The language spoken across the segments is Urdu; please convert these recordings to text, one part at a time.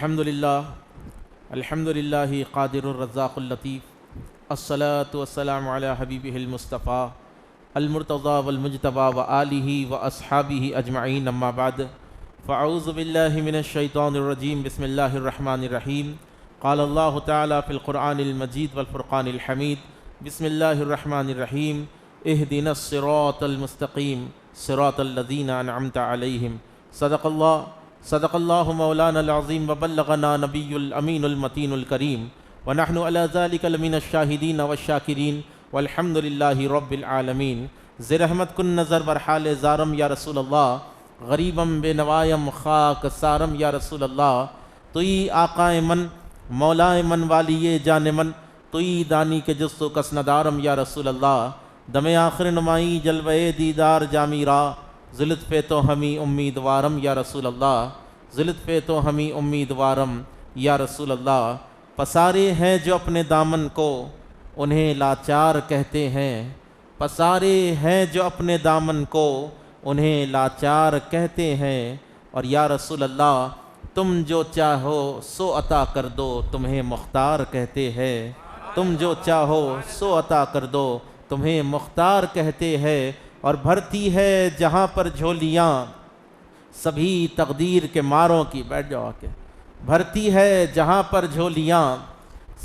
الحمدللہ قادر الرزاق اللطیف الصلاۃ والسلام علی حبیبہ المصطفیٰ المرتضیٰ والمجتبیٰ وآلہ واصحابہ اجمعین، اما بعد فاعوذ باللہ من الشیطان الرجیم، بسم اللہ الرحمن الرحیم۔ قال اللہ تعالی فی القرآن المجید والفرقان الحمید، بسم اللہ الرحمن الرحیم۔ اہدنا الصراط المستقیم صراط الذین انعمت علیہم۔ صدق اللہ مولانا العظیم وبلغنا نبی الامین المتین الکریم، ونحن علی ذلک لمن الشاہدین والشاکرین والحمد للہ رب العالمین۔ زرحمت کن نظر برحال زارم یا رسول اللہ، غریبم بے نوایم خاک سارم یا رسول اللہ۔ توئی آقائے من مولائے من والی جان من، توئی دانی کے جست و کسندارم یا رسول اللہ۔ دم آخر نمائی جلوے دیدار جامی را، ذلت پہ تو ہمیں امیدوارم یا رسول اللہ، ذلت پہ تو ہمیں امیدوارم یا رسول اللہ۔ پسارے ہیں جو اپنے دامن کو، انہیں لاچار کہتے ہیں، پسارے ہیں جو اپنے دامن کو، انہیں لاچار کہتے ہیں۔ اور یا رسول اللہ تم جو چاہو سو عطا کر دو، تمہیں مختار کہتے ہیں، تم جو چاہو سو عطا کر دو، تمہیں مختار کہتے ہیں۔ اور بھرتی ہے جہاں پر جھولیاں سبھی تقدیر کے ماروں کی، بیٹھ جاؤ کے، بھرتی ہے جہاں پر جھولیاں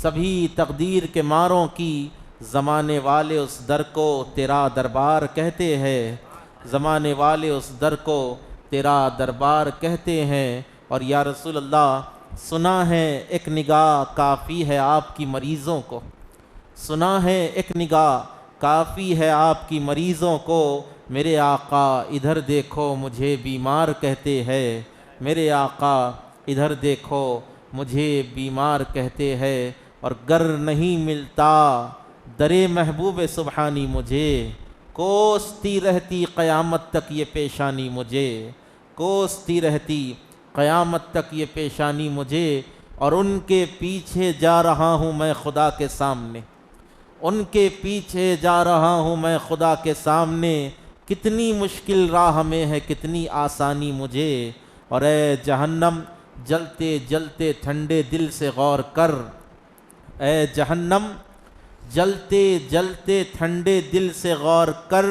سبھی تقدیر کے ماروں کی، زمانے والے اس در کو تیرا دربار کہتے ہیں، زمانے والے اس در کو تیرا دربار کہتے ہیں۔ اور یا رسول اللہ سنا ہے ایک نگاہ کافی ہے آپ کی مریضوں کو، سنا ہے ایک نگاہ کافی ہے آپ کی مریضوں کو، میرے آقا ادھر دیکھو مجھے بیمار کہتے ہیں، میرے آقا ادھر دیکھو مجھے بیمار کہتے ہیں۔ اور گر نہیں ملتا در محبوب سبحانی مجھے، کوستی رہتی قیامت تک یہ پیشانی مجھے، کوستی رہتی قیامت تک یہ پیشانی مجھے۔ اور ان کے پیچھے جا رہا ہوں میں خدا کے سامنے، ان کے پیچھے جا رہا ہوں میں خدا کے سامنے، کتنی مشکل راہ میں ہے کتنی آسانی مجھے۔ اور اے جہنم جلتے جلتے ٹھنڈے دل سے غور کر، اے جہنم جلتے جلتے ٹھنڈے دل سے غور کر،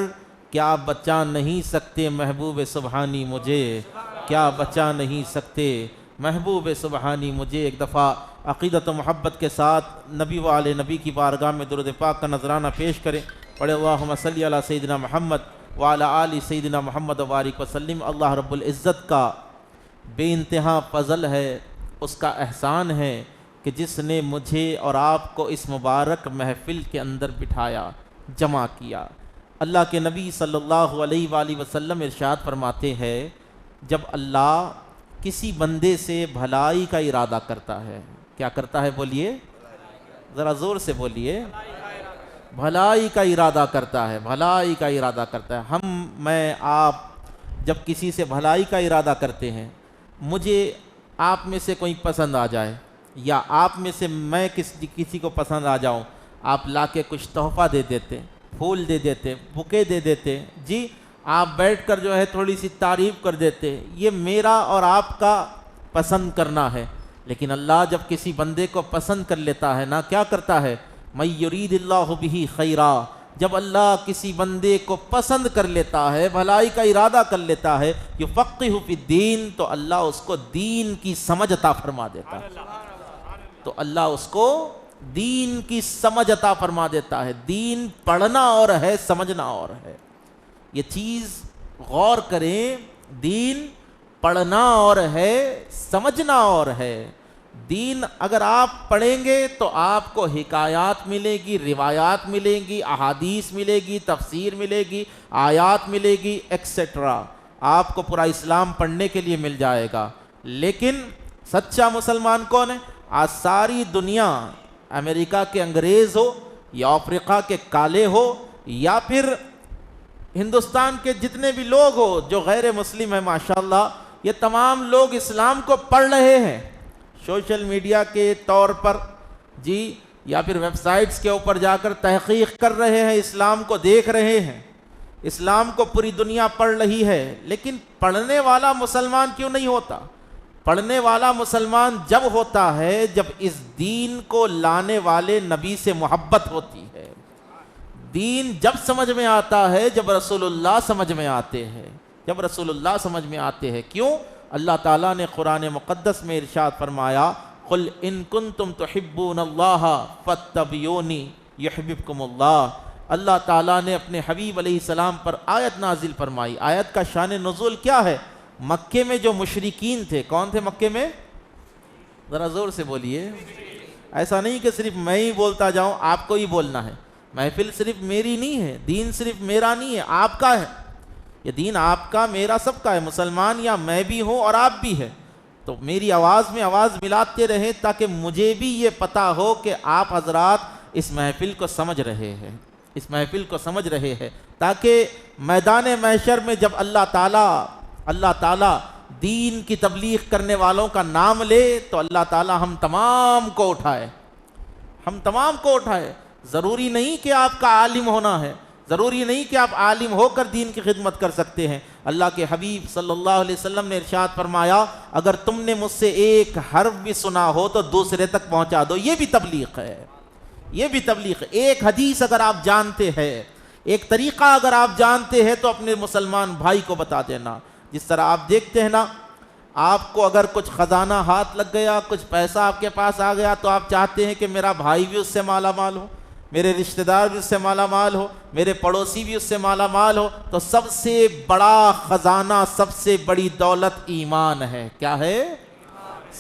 کیا بچا نہیں سکتے محبوب سبحانی مجھے، کیا بچا نہیں سکتے محبوب سبحانی مجھے۔ ایک دفعہ عقیدت و محبت کے ساتھ نبی و آل نبی کی بارگاہ میں درود پاک کا نذرانہ پیش کریں۔ پڑھے اللہم صلی علی سیدنا محمد وعلی آل سیدنا محمد وبارک وسلم۔ اللہ رب العزت کا بے انتہا فضل ہے، اس کا احسان ہے کہ جس نے مجھے اور آپ کو اس مبارک محفل کے اندر بٹھایا، جمع کیا۔ اللہ کے نبی صلی اللہ علیہ وآلہ وسلم ارشاد فرماتے ہیں، جب اللہ کسی بندے سے بھلائی کا ارادہ کرتا ہے، کیا کرتا ہے بولیے، ذرا زور سے بولیے، بھلائی کا ارادہ کرتا ہے، بھلائی کا ارادہ کرتا ہے۔ میں آپ جب کسی سے بھلائی کا ارادہ کرتے ہیں، مجھے آپ میں سے کوئی پسند آ جائے یا آپ میں سے میں کسی کو پسند آ جاؤں، آپ لا کے کچھ تحفہ دے دیتے، پھول دے دیتے، بکے دے دیتے، جی آپ بیٹھ کر جو ہے تھوڑی سی تعریف کر دیتے، یہ میرا اور آپ کا پسند کرنا ہے۔ لیکن اللہ جب کسی بندے کو پسند کر لیتا ہے نا، کیا کرتا ہے، مَن یرید اللہ بہ خیرا، جب اللہ کسی بندے کو پسند کر لیتا ہے، بھلائی کا ارادہ کر لیتا ہے، یفقہہ فی الدین، تو اللہ اس کو دین کی سمجھ عطا فرما دیتا ہے، تو اللہ اس کو دین کی سمجھ عطا فرما دیتا ہے۔ دین پڑھنا اور ہے، سمجھنا اور ہے، یہ چیز غور کریں، دین پڑھنا اور ہے، سمجھنا اور ہے۔ دین اگر آپ پڑھیں گے تو آپ کو حکایات ملے گی، روایات ملیں گی، احادیث ملے گی، تفسیر ملے گی، آیات ملے گی، ایکسیٹرا، آپ کو پورا اسلام پڑھنے کے لیے مل جائے گا۔ لیکن سچا مسلمان کون ہے؟ آج ساری دنیا، امریکہ کے انگریز ہو یا افریقہ کے کالے ہو یا پھر ہندوستان کے جتنے بھی لوگ ہو جو غیر مسلم ہیں، ماشاءاللہ یہ تمام لوگ اسلام کو پڑھ رہے ہیں، سوشل میڈیا کے طور پر جی، یا پھر ویب سائٹس کے اوپر جا کر تحقیق کر رہے ہیں، اسلام کو دیکھ رہے ہیں، اسلام کو پوری دنیا پڑھ رہی ہے۔ لیکن پڑھنے والا مسلمان کیوں نہیں ہوتا؟ پڑھنے والا مسلمان جب ہوتا ہے جب اس دین کو لانے والے نبی سے محبت ہوتی ہے. دین جب سمجھ میں آتا ہے جب رسول اللہ سمجھ میں آتے ہیں, جب رسول اللہ سمجھ میں آتے ہیں. کیوں؟ اللہ تعالیٰ نے قرآن مقدس میں ارشاد فرمایا قل ان کنتم تحبون اللہ فاتبعونی یحببکم اللہ. اللہ تعالیٰ نے اپنے حبیب علیہ السلام پر آیت نازل فرمائی. آیت کا شان نزول کیا ہے؟ مکے میں جو مشرکین تھے, کون تھے مکے میں؟ ذرا زور سے بولیے. ایسا نہیں کہ صرف میں ہی بولتا جاؤں, آپ کو ہی بولنا ہے. محفل صرف میری نہیں ہے, دین صرف میرا نہیں ہے, آپ کا ہے. یہ دین آپ کا, میرا, سب کا ہے. مسلمان یا میں بھی ہوں اور آپ بھی ہے, تو میری آواز میں آواز ملاتے رہیں تاکہ مجھے بھی یہ پتا ہو کہ آپ حضرات اس محفل کو سمجھ رہے ہیں, اس محفل کو سمجھ رہے ہیں, تاکہ میدان محشر میں جب اللہ تعالیٰ دین کی تبلیغ کرنے والوں کا نام لے تو اللہ تعالیٰ ہم تمام کو اٹھائے, ہم تمام کو اٹھائے. ضروری نہیں کہ آپ کا عالم ہونا ہے, ضروری نہیں کہ آپ عالم ہو کر دین کی خدمت کر سکتے ہیں. اللہ کے حبیب صلی اللہ علیہ وسلم نے ارشاد فرمایا اگر تم نے مجھ سے ایک حرف بھی سنا ہو تو دوسرے تک پہنچا دو. یہ بھی تبلیغ ہے, یہ بھی تبلیغ ہے. ایک حدیث اگر آپ جانتے ہیں, ایک طریقہ اگر آپ جانتے ہیں تو اپنے مسلمان بھائی کو بتا دینا. جس طرح آپ دیکھتے ہیں نا, آپ کو اگر کچھ خزانہ ہاتھ لگ گیا, کچھ پیسہ آپ کے پاس آ گیا, تو آپ چاہتے ہیں کہ میرا بھائی بھی اس سے مالا مال ہو, میرے رشتہ دار بھی اس سے مالا مال ہو, میرے پڑوسی بھی اس سے مالا مال ہو. تو سب سے بڑا خزانہ, سب سے بڑی دولت ایمان ہے. کیا ہے؟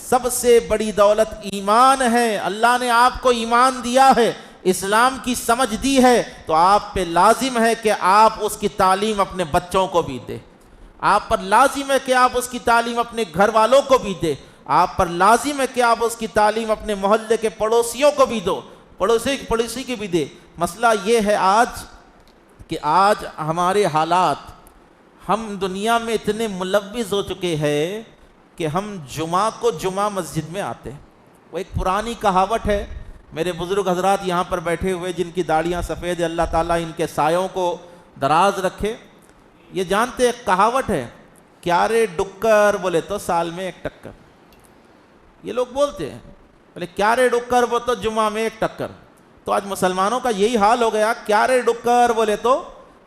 سب سے بڑی دولت ایمان ہے. اللہ نے آپ کو ایمان دیا ہے, اسلام کی سمجھ دی ہے, تو آپ پہ لازم ہے کہ آپ اس کی تعلیم اپنے بچوں کو بھی دیں. آپ پر لازم ہے کہ آپ اس کی تعلیم اپنے گھر والوں کو بھی دیں. آپ پر لازم ہے کہ آپ اس کی تعلیم اپنے محلے کے پڑوسیوں کو بھی دو, پڑوسی کی بھی دے. مسئلہ یہ ہے آج کہ آج ہمارے حالات, ہم دنیا میں اتنے ملوث ہو چکے ہیں کہ ہم جمعہ کو جمعہ مسجد میں آتے ہیں. وہ ایک پرانی کہاوت ہے, میرے بزرگ حضرات یہاں پر بیٹھے ہوئے جن کی داڑیاں سفید ہے, اللہ تعالیٰ ان کے سایوں کو دراز رکھے, یہ جانتے ایک کہاوت ہے, کیا رے ڈکر بولے تو سال میں ایک ٹکر. یہ لوگ بولتے ہیں بولے کیا رے ڈکر وہ تو جمعہ میں ایک ٹکر. تو آج مسلمانوں کا یہی حال ہو گیا, کیا رے ڈکر بولے تو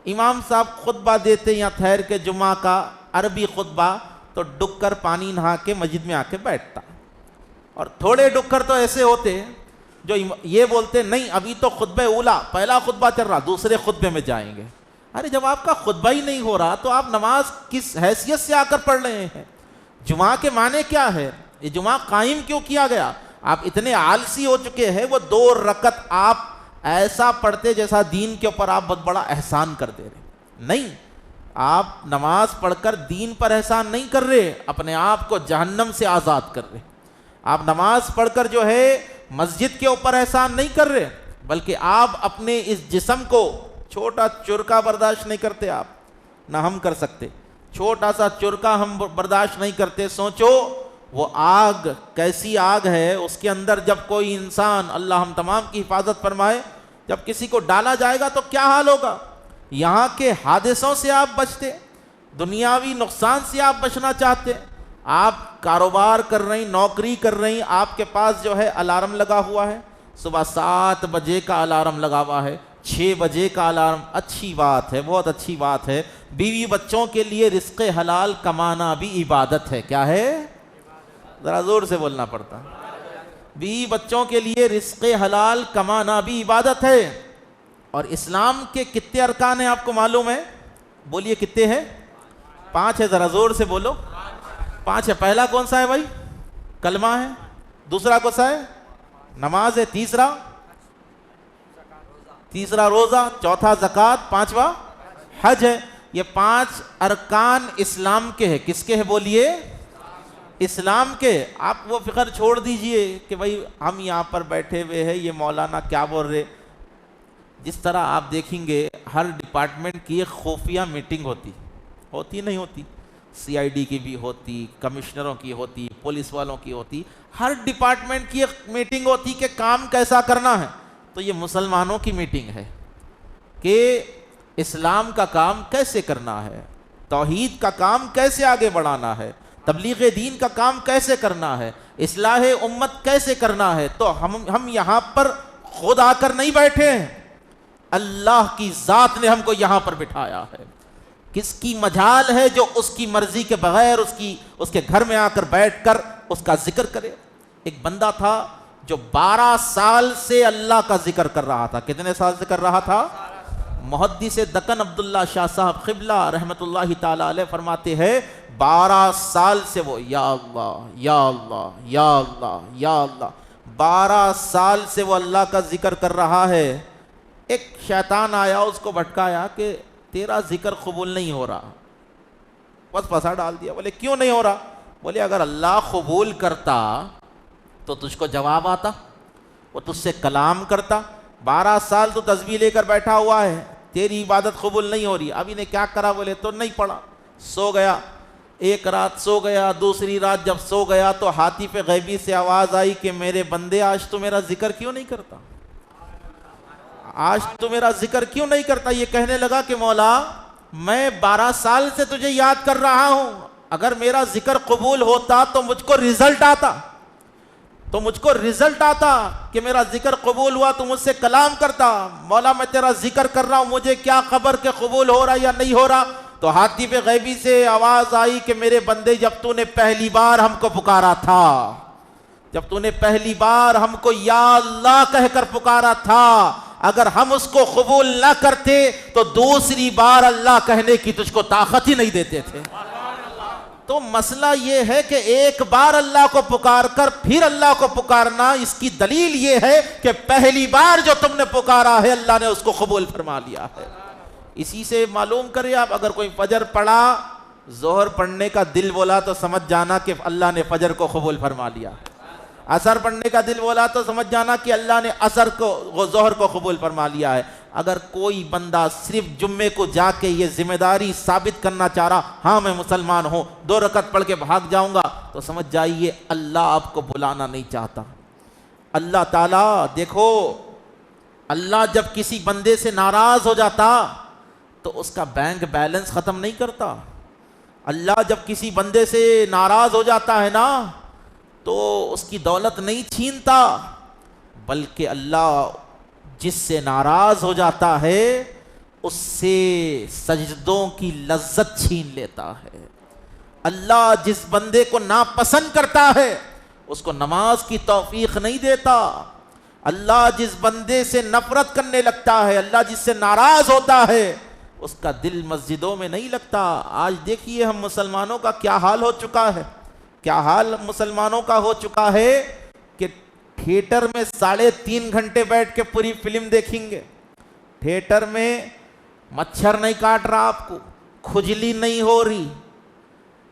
امام صاحب خطبہ دیتے یا ٹھہر کے جمعہ کا عربی خطبہ, تو ڈکر پانی نہا کے مسجد میں آ کے بیٹھتا. اور تھوڑے ڈکر تو ایسے ہوتے جو یہ بولتے نہیں ابھی تو خطبہ اولا, پہلا خطبہ چل رہا, دوسرے خطبے میں جائیں گے. ارے جب آپ کا خطبہ ہی نہیں ہو رہا تو آپ نماز کس حیثیت سے آ کر پڑھ رہے ہیں؟ جمعہ کے معنی کیا ہے؟ یہ جمعہ قائم کیوں کیا گیا؟ آپ اتنے آلسی ہو چکے ہیں, وہ 2 رکعت آپ ایسا پڑھتے جیسا دین کے اوپر آپ بہت بڑا احسان کر دے رہے. نہیں, آپ نماز پڑھ کر دین پر احسان نہیں کر رہے, اپنے آپ کو جہنم سے آزاد کر رہے. آپ نماز پڑھ کر جو ہے مسجد کے اوپر احسان نہیں کر رہے, بلکہ آپ اپنے اس جسم کو, چھوٹا چرکا برداشت نہیں کرتے آپ, نہ ہم کر سکتے, چھوٹا سا چرکا ہم برداشت نہیں کرتے. سوچو وہ آگ کیسی آگ ہے, اس کے اندر جب کوئی انسان, اللہ ہم تمام کی حفاظت فرمائے, جب کسی کو ڈالا جائے گا تو کیا حال ہوگا؟ یہاں کے حادثوں سے آپ بچتے, دنیاوی نقصان سے آپ بچنا چاہتے, آپ کاروبار کر رہے ہیں, نوکری کر رہے ہیں, آپ کے پاس جو ہے الارم لگا ہوا ہے, صبح 7 بجے کا الارم لگا ہوا ہے, 6 بجے کا الارم. اچھی بات ہے, بہت اچھی بات ہے. بیوی بچوں کے لیے رزق حلال کمانا بھی عبادت ہے. کیا ہے؟ ذرا زور سے بولنا پڑتا. بیوی بچوں کے لیے رزق حلال کمانا بھی عبادت ہے. اور اسلام کے کتنے ارکان ہیں آپ کو معلوم ہے؟ بولیے کتنے ہیں؟ 5 ہے, ذرا زور سے بولو. 5 ہے. پہلا کون سا ہے بھائی؟ کلمہ ہے. دوسرا کون سا ہے؟ نماز ہے. تیسرا روزہ. چوتھا زکوٰۃ. 5واں حج ہے. یہ 5 ارکان اسلام کے ہیں. کس کے ہیں بولیے؟ اسلام کے. آپ وہ فکر چھوڑ دیجئے کہ بھائی ہم یہاں پر بیٹھے ہوئے ہیں, یہ مولانا کیا بول رہے. جس طرح آپ دیکھیں گے ہر ڈپارٹمنٹ کی ایک خفیہ میٹنگ ہوتی نہیں ہوتی, سی آئی ڈی کی بھی ہوتی, کمشنروں کی ہوتی, پولیس والوں کی ہوتی, ہر ڈپارٹمنٹ کی ایک میٹنگ ہوتی کہ کام کیسا کرنا ہے. تو یہ مسلمانوں کی میٹنگ ہے کہ اسلام کا کام کیسے کرنا ہے, توحید کا کام کیسے آگے بڑھانا ہے, تبلیغ دین کا کام کیسے کرنا ہے، اصلاح امت کیسے کرنا ہے، تو ہم یہاں پر خود آ کر نہیں بیٹھے ہیں، اللہ کی ذات نے ہم کو یہاں پر بٹھایا ہے۔ کس کی مجال ہے جو اس کی مرضی کے بغیر اس کے گھر میں آ کر بیٹھ کر اس کا ذکر کرے؟ ایک بندہ تھا جو 12 سال سے اللہ کا ذکر کر رہا تھا۔ کتنے سال سے کر رہا تھا؟ محدث دکن عبداللہ شاہ صاحب قبلہ رحمت اللہ تعالی علیہ فرماتے ہیں 12 سال سے وہ یا اللہ یا اللہ یا اللہ یا اللہ، 12 سال سے وہ اللہ کا ذکر کر رہا ہے۔ ایک شیطان آیا، اس کو بھٹکایا کہ تیرا ذکر قبول نہیں ہو رہا، بس پھنسا ڈال دیا۔ بولے کیوں نہیں ہو رہا؟ بولے اگر اللہ قبول کرتا تو تجھ کو جواب آتا، وہ تجھ سے کلام کرتا۔ 12 سال تو تسبیح لے کر بیٹھا ہوا ہے، تیری عبادت قبول نہیں ہو رہی، اب انہیں کیا کرا؟ بولے تو نہیں پڑھا، سو گیا۔ ایک رات سو گیا، دوسری رات جب سو گیا تو ہاتف غیبی سے آواز آئی کہ میرے بندے آج تو میرا ذکر کیوں نہیں کرتا، آج تو میرا ذکر کیوں نہیں کرتا؟ یہ کہنے لگا کہ مولا میں 12 سال سے تجھے یاد کر رہا ہوں، اگر میرا ذکر قبول ہوتا تو مجھ کو رزلٹ آتا کہ میرا ذکر قبول ہوا تو مجھ سے کلام کرتا۔ مولا میں تیرا ذکر کر رہا ہوں، مجھے کیا خبر کہ قبول ہو رہا یا نہیں ہو رہا؟ تو ہاتف غیبی سے آواز آئی کہ میرے بندے جب تو نے پہلی بار ہم کو پکارا تھا، جب تو نے پہلی بار ہم کو یا اللہ کہہ کر پکارا تھا، اگر ہم اس کو قبول نہ کرتے تو دوسری بار اللہ کہنے کی تجھ کو طاقت ہی نہیں دیتے تھے۔ تو مسئلہ یہ ہے کہ ایک بار اللہ کو پکار کر پھر اللہ کو پکارنا، اس کی دلیل یہ ہے کہ پہلی بار جو تم نے پکارا ہے اللہ نے اس کو قبول فرما لیا ہے۔ اسی سے معلوم کرے آپ، اگر کوئی فجر پڑھا، ظہر پڑھنے کا دل بولا تو سمجھ جانا کہ اللہ نے فجر کو قبول فرما لیا، عصر پڑھنے کا دل بولا تو سمجھ جانا کہ اللہ نے عصر کو ظہر کو قبول فرما لیا ہے۔ اگر کوئی بندہ صرف جمعے کو جا کے یہ ذمہ داری ثابت کرنا چاہ رہا ہاں میں مسلمان ہوں، 2 رکعت پڑھ کے بھاگ جاؤں گا، تو سمجھ جائیے اللہ آپ کو بلانا نہیں چاہتا۔ اللہ تعالیٰ دیکھو، اللہ جب کسی بندے سے ناراض ہو جاتا تو اس کا بینک بیلنس ختم نہیں کرتا۔ اللہ جب کسی بندے سے ناراض ہو جاتا ہے نا تو اس کی دولت نہیں چھینتا، بلکہ اللہ جس سے ناراض ہو جاتا ہے اس سے سجدوں کی لذت چھین لیتا ہے۔ اللہ جس بندے کو ناپسند کرتا ہے اس کو نماز کی توفیق نہیں دیتا۔ اللہ جس بندے سے نفرت کرنے لگتا ہے، اللہ جس سے ناراض ہوتا ہے، اس کا دل مسجدوں میں نہیں لگتا۔ آج دیکھیے ہم مسلمانوں کا کیا حال ہو چکا ہے، کیا حال مسلمانوں کا ہو چکا ہے کہ تھیٹر میں 3.5 گھنٹے بیٹھ کے پوری فلم دیکھیں گے، تھیٹر میں مچھر نہیں کاٹ رہا، آپ کو کھجلی نہیں ہو رہی،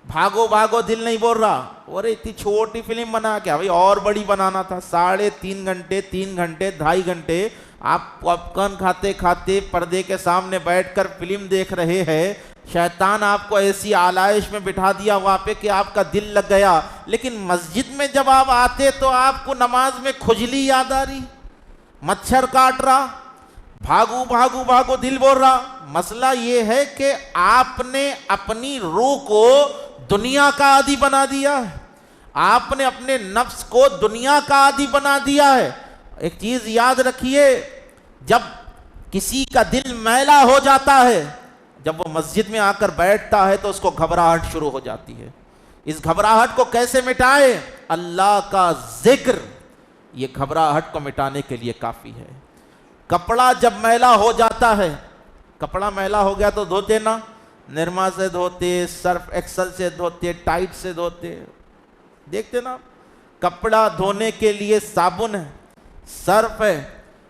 بھاگو بھاگو دل نہیں بول رہا، اور اتنی چھوٹی فلم بنا کے بھائی اور بڑی بنانا تھا۔ 3.5 گھنٹے 3 گھنٹے 2.5 گھنٹے آپ پاپ کارن کھاتے کھاتے پردے کے سامنے بیٹھ کر فلم دیکھ رہے ہیں، شیطان آپ کو ایسی آلائش میں بٹھا دیا وہاں پہ کہ آپ کا دل لگ گیا، لیکن مسجد میں جب آپ آتے تو آپ کو نماز میں کھجلی یاد آ رہی، مچھر کاٹ رہا، بھاگو بھاگو بھاگو دل بول رہا۔ مسئلہ یہ ہے کہ آپ نے اپنی روح کو دنیا کا عادی بنا دیا ہے، آپ نے اپنے نفس کو دنیا کا عادی بنا دیا ہے۔ ایک چیز یاد رکھیے، جب کسی کا دل میلا ہو جاتا ہے، جب وہ مسجد میں آ کر بیٹھتا ہے تو اس کو گھبراہٹ شروع ہو جاتی ہے۔ اس گھبراہٹ کو کیسے مٹائے؟ اللہ کا ذکر یہ گھبراہٹ کو مٹانے کے لیے کافی ہے۔ کپڑا جب میلا ہو جاتا ہے، کپڑا میلا ہو گیا تو دھوتے نا، نرما سے دھوتے، سرف ایکسل سے دھوتے، ٹائٹ سے دھوتے، دیکھتے نا۔ کپڑا دھونے کے لیے صابن ہے، سرف ہے،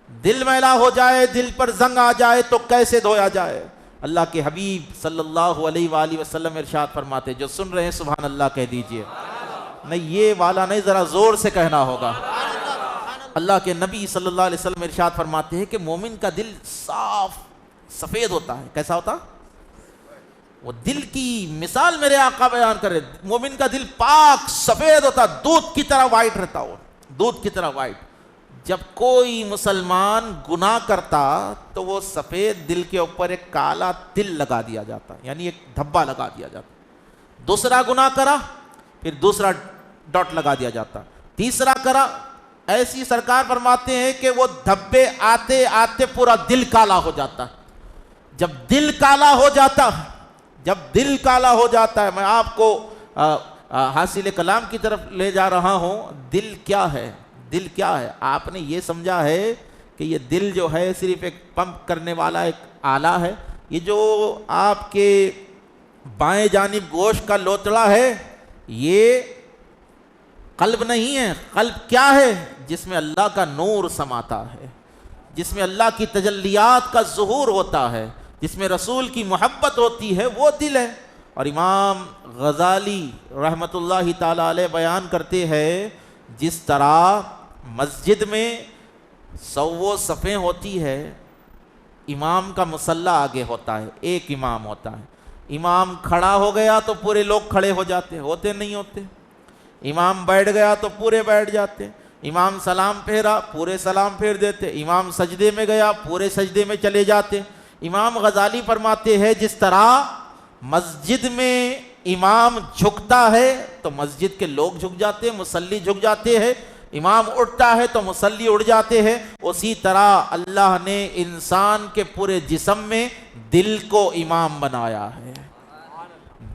دل میلا ہو جائے، دل پر زنگ آ جائے تو کیسے دھویا جائے؟ اللہ کے حبیب صلی اللہ علیہ وآلہ وسلم ارشاد فرماتے، جو سن رہے ہیں سبحان اللہ کہہ دیجئے، نہیں یہ والا نہیں، ذرا زور سے کہنا ہوگا۔ اللہ کے نبی صلی اللہ علیہ وسلم ارشاد فرماتے ہیں کہ مومن کا دل صاف سفید ہوتا ہے۔ کیسا ہوتا؟ وہ دل کی مثال میرے آقا بیان کرے، مومن کا دل پاک سفید ہوتا، دودھ کی طرح وائٹ رہتا، وہ دودھ کی طرح وائٹ۔ جب کوئی مسلمان گناہ کرتا تو وہ سفید دل کے اوپر ایک کالا تل لگا دیا جاتا، یعنی ایک دھبا لگا دیا جاتا۔ دوسرا گناہ کرا پھر دوسرا ڈاٹ لگا دیا جاتا. تیسرا کرا، ایسی سرکار فرماتے ہیں کہ وہ دھبے آتے آتے پورا دل کالا ہو جاتا. جب دل کالا ہو جاتا ہے، جب دل کالا ہو جاتا ہے، میں آپ کو حاصل کلام کی طرف لے جا رہا ہوں. دل کیا ہے؟ دل کیا ہے؟ آپ نے یہ سمجھا ہے کہ یہ دل جو ہے صرف ایک پمپ کرنے والا ایک آلہ ہے. یہ جو آپ کے بائیں جانب گوشت کا لوتڑا ہے، یہ قلب نہیں ہے. قلب کیا ہے؟ جس میں اللہ کا نور سماتا ہے، جس میں اللہ کی تجلیات کا ظہور ہوتا ہے، جس میں رسول کی محبت ہوتی ہے، وہ دل ہے. اور امام غزالی رحمۃ اللہ تعالی علیہ بیان کرتے ہیں، جس طرح مسجد میں 100 صفیں ہوتی ہے، امام کا مصلی آگے ہوتا ہے، ایک امام ہوتا ہے. امام کھڑا ہو گیا تو پورے لوگ کھڑے ہو جاتے، ہوتے نہیں ہوتے. امام بیٹھ گیا تو پورے بیٹھ جاتے. امام سلام پھیرا، پورے سلام پھیر دیتے. امام سجدے میں گیا، پورے سجدے میں چلے جاتے. امام غزالی فرماتے ہیں، جس طرح مسجد میں امام جھکتا ہے تو مسجد کے لوگ جھک جاتے ہیں، مصلی جھک جاتے ہیں. امام اٹھتا ہے تو مصلی اٹھ جاتے ہیں. اسی طرح اللہ نے انسان کے پورے جسم میں دل کو امام بنایا ہے،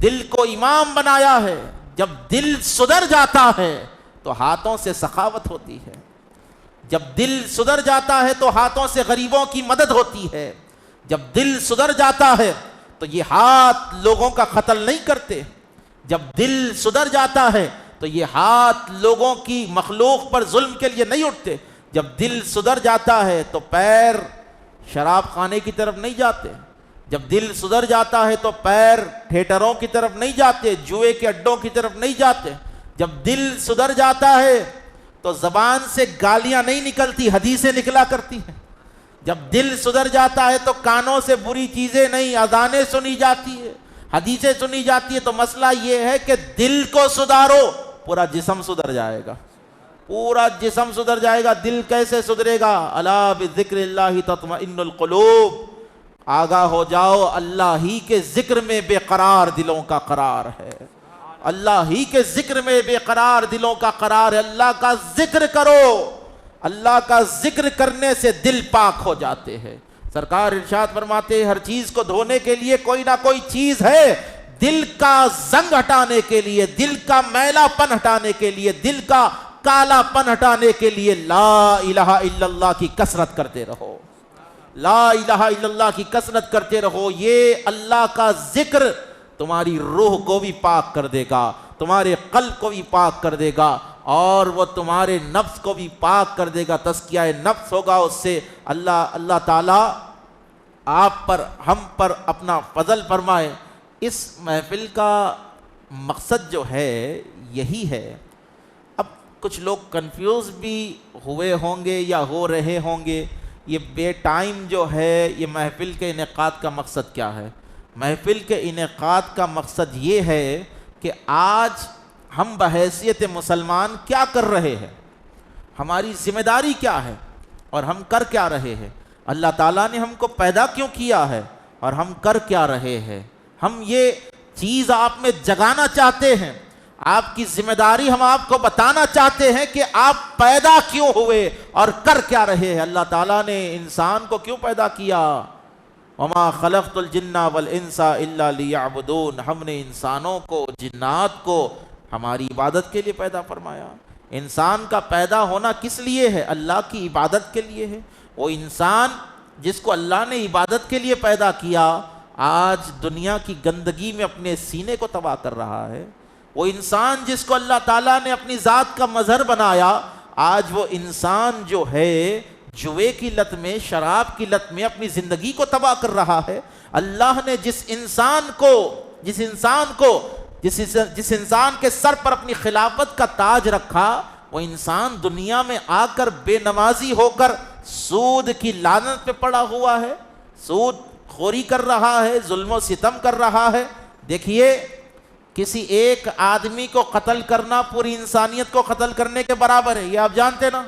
دل کو امام بنایا ہے. جب دل سدھر جاتا ہے تو ہاتھوں سے سخاوت ہوتی ہے. جب دل سدھر جاتا ہے تو ہاتھوں سے غریبوں کی مدد ہوتی ہے. جب دل سدھر جاتا ہے تو یہ ہاتھ لوگوں کا قتل نہیں کرتے. جب دل سدھر جاتا ہے تو یہ ہاتھ لوگوں کی مخلوق پر ظلم کے لیے نہیں اٹھتے. جب دل سدھر جاتا ہے تو پیر شراب خانے کی طرف نہیں جاتے. جب دل سدھر جاتا ہے تو پیر تھیٹروں کی طرف نہیں جاتے، جوئے کے اڈوں کی طرف نہیں جاتے. جب دل سدھر جاتا ہے تو زبان سے گالیاں نہیں نکلتی، حدیثیں نکلا کرتی ہیں. جب دل سدھر جاتا ہے تو کانوں سے بری چیزیں نہیں، اذانیں سنی جاتی ہے، حدیثیں سنی جاتی ہے. تو مسئلہ یہ ہے کہ دل کو سدھارو، پورا جسم سدھر جائے گا، پورا جسم سدھر جائے گا. دل کیسے سدھرے گا؟ الا بذکر اللہ تطمئن القلوب. آگاہ ہو جاؤ، اللہ ہی کے ذکر میں بے قرار دلوں کا قرار ہے. اللہ ہی کے ذکر میں بے قرار دلوں کا قرار ہے. اللہ کا ذکر کرو، اللہ کا ذکر کرنے سے دل پاک ہو جاتے ہیں. سرکار ارشاد فرماتے ہیں، ہر چیز کو دھونے کے لیے کوئی نہ کوئی چیز ہے. دل کا زنگ ہٹانے کے لیے، دل کا میلا پن ہٹانے کے لیے، دل کا کالا پن ہٹانے کے لیے لا الہ الا اللہ کی کثرت کرتے رہو. لا الہ الا اللہ کی کثرت کرتے رہو. یہ اللہ کا ذکر تمہاری روح کو بھی پاک کر دے گا، تمہارے قلب کو بھی پاک کر دے گا، اور وہ تمہارے نفس کو بھی پاک کر دے گا. تزکیہ نفس ہوگا اس سے. اللہ تعالیٰ آپ پر، ہم پر اپنا فضل فرمائے. اس محفل کا مقصد جو ہے یہی ہے. اب کچھ لوگ کنفیوز بھی ہوئے ہوں گے یا ہو رہے ہوں گے، یہ بے ٹائم جو ہے، یہ محفل کے انعقاد کا مقصد کیا ہے؟ محفل کے انعقاد کا مقصد یہ ہے کہ آج ہم بحیثیت مسلمان کیا کر رہے ہیں، ہماری ذمہ داری کیا ہے، اور ہم کر کیا رہے ہیں. اللہ تعالیٰ نے ہم کو پیدا کیوں کیا ہے اور ہم کر کیا رہے ہیں. ہم یہ چیز آپ میں جگانا چاہتے ہیں، آپ کی ذمہ داری ہم آپ کو بتانا چاہتے ہیں کہ آپ پیدا کیوں ہوئے اور کر کیا رہے ہیں. اللہ تعالیٰ نے انسان کو کیوں پیدا کیا؟ وما خلقت الجن والانس الا لیعبدون. ہم نے انسانوں کو، جنات کو ہماری عبادت کے لیے پیدا فرمایا. انسان کا پیدا ہونا کس لیے ہے؟ اللہ کی عبادت کے لیے ہے. وہ انسان جس کو اللہ نے عبادت کے لیے پیدا کیا، آج دنیا کی گندگی میں اپنے سینے کو تباہ کر رہا ہے. وہ انسان جس کو اللہ تعالیٰ نے اپنی ذات کا مظہر بنایا، آج وہ انسان جو ہے جوے کی لت میں، شراب کی لت میں اپنی زندگی کو تباہ کر رہا ہے. اللہ نے جس انسان کے سر پر اپنی خلافت کا تاج رکھا، وہ انسان دنیا میں آ کر بے نمازی ہو کر سود کی لعنت پہ پڑا ہوا ہے، سود خوری کر رہا ہے، ظلم و ستم کر رہا ہے. دیکھیے، کسی ایک آدمی کو قتل کرنا پوری انسانیت کو قتل کرنے کے برابر ہے. یہ آپ جانتے نا؟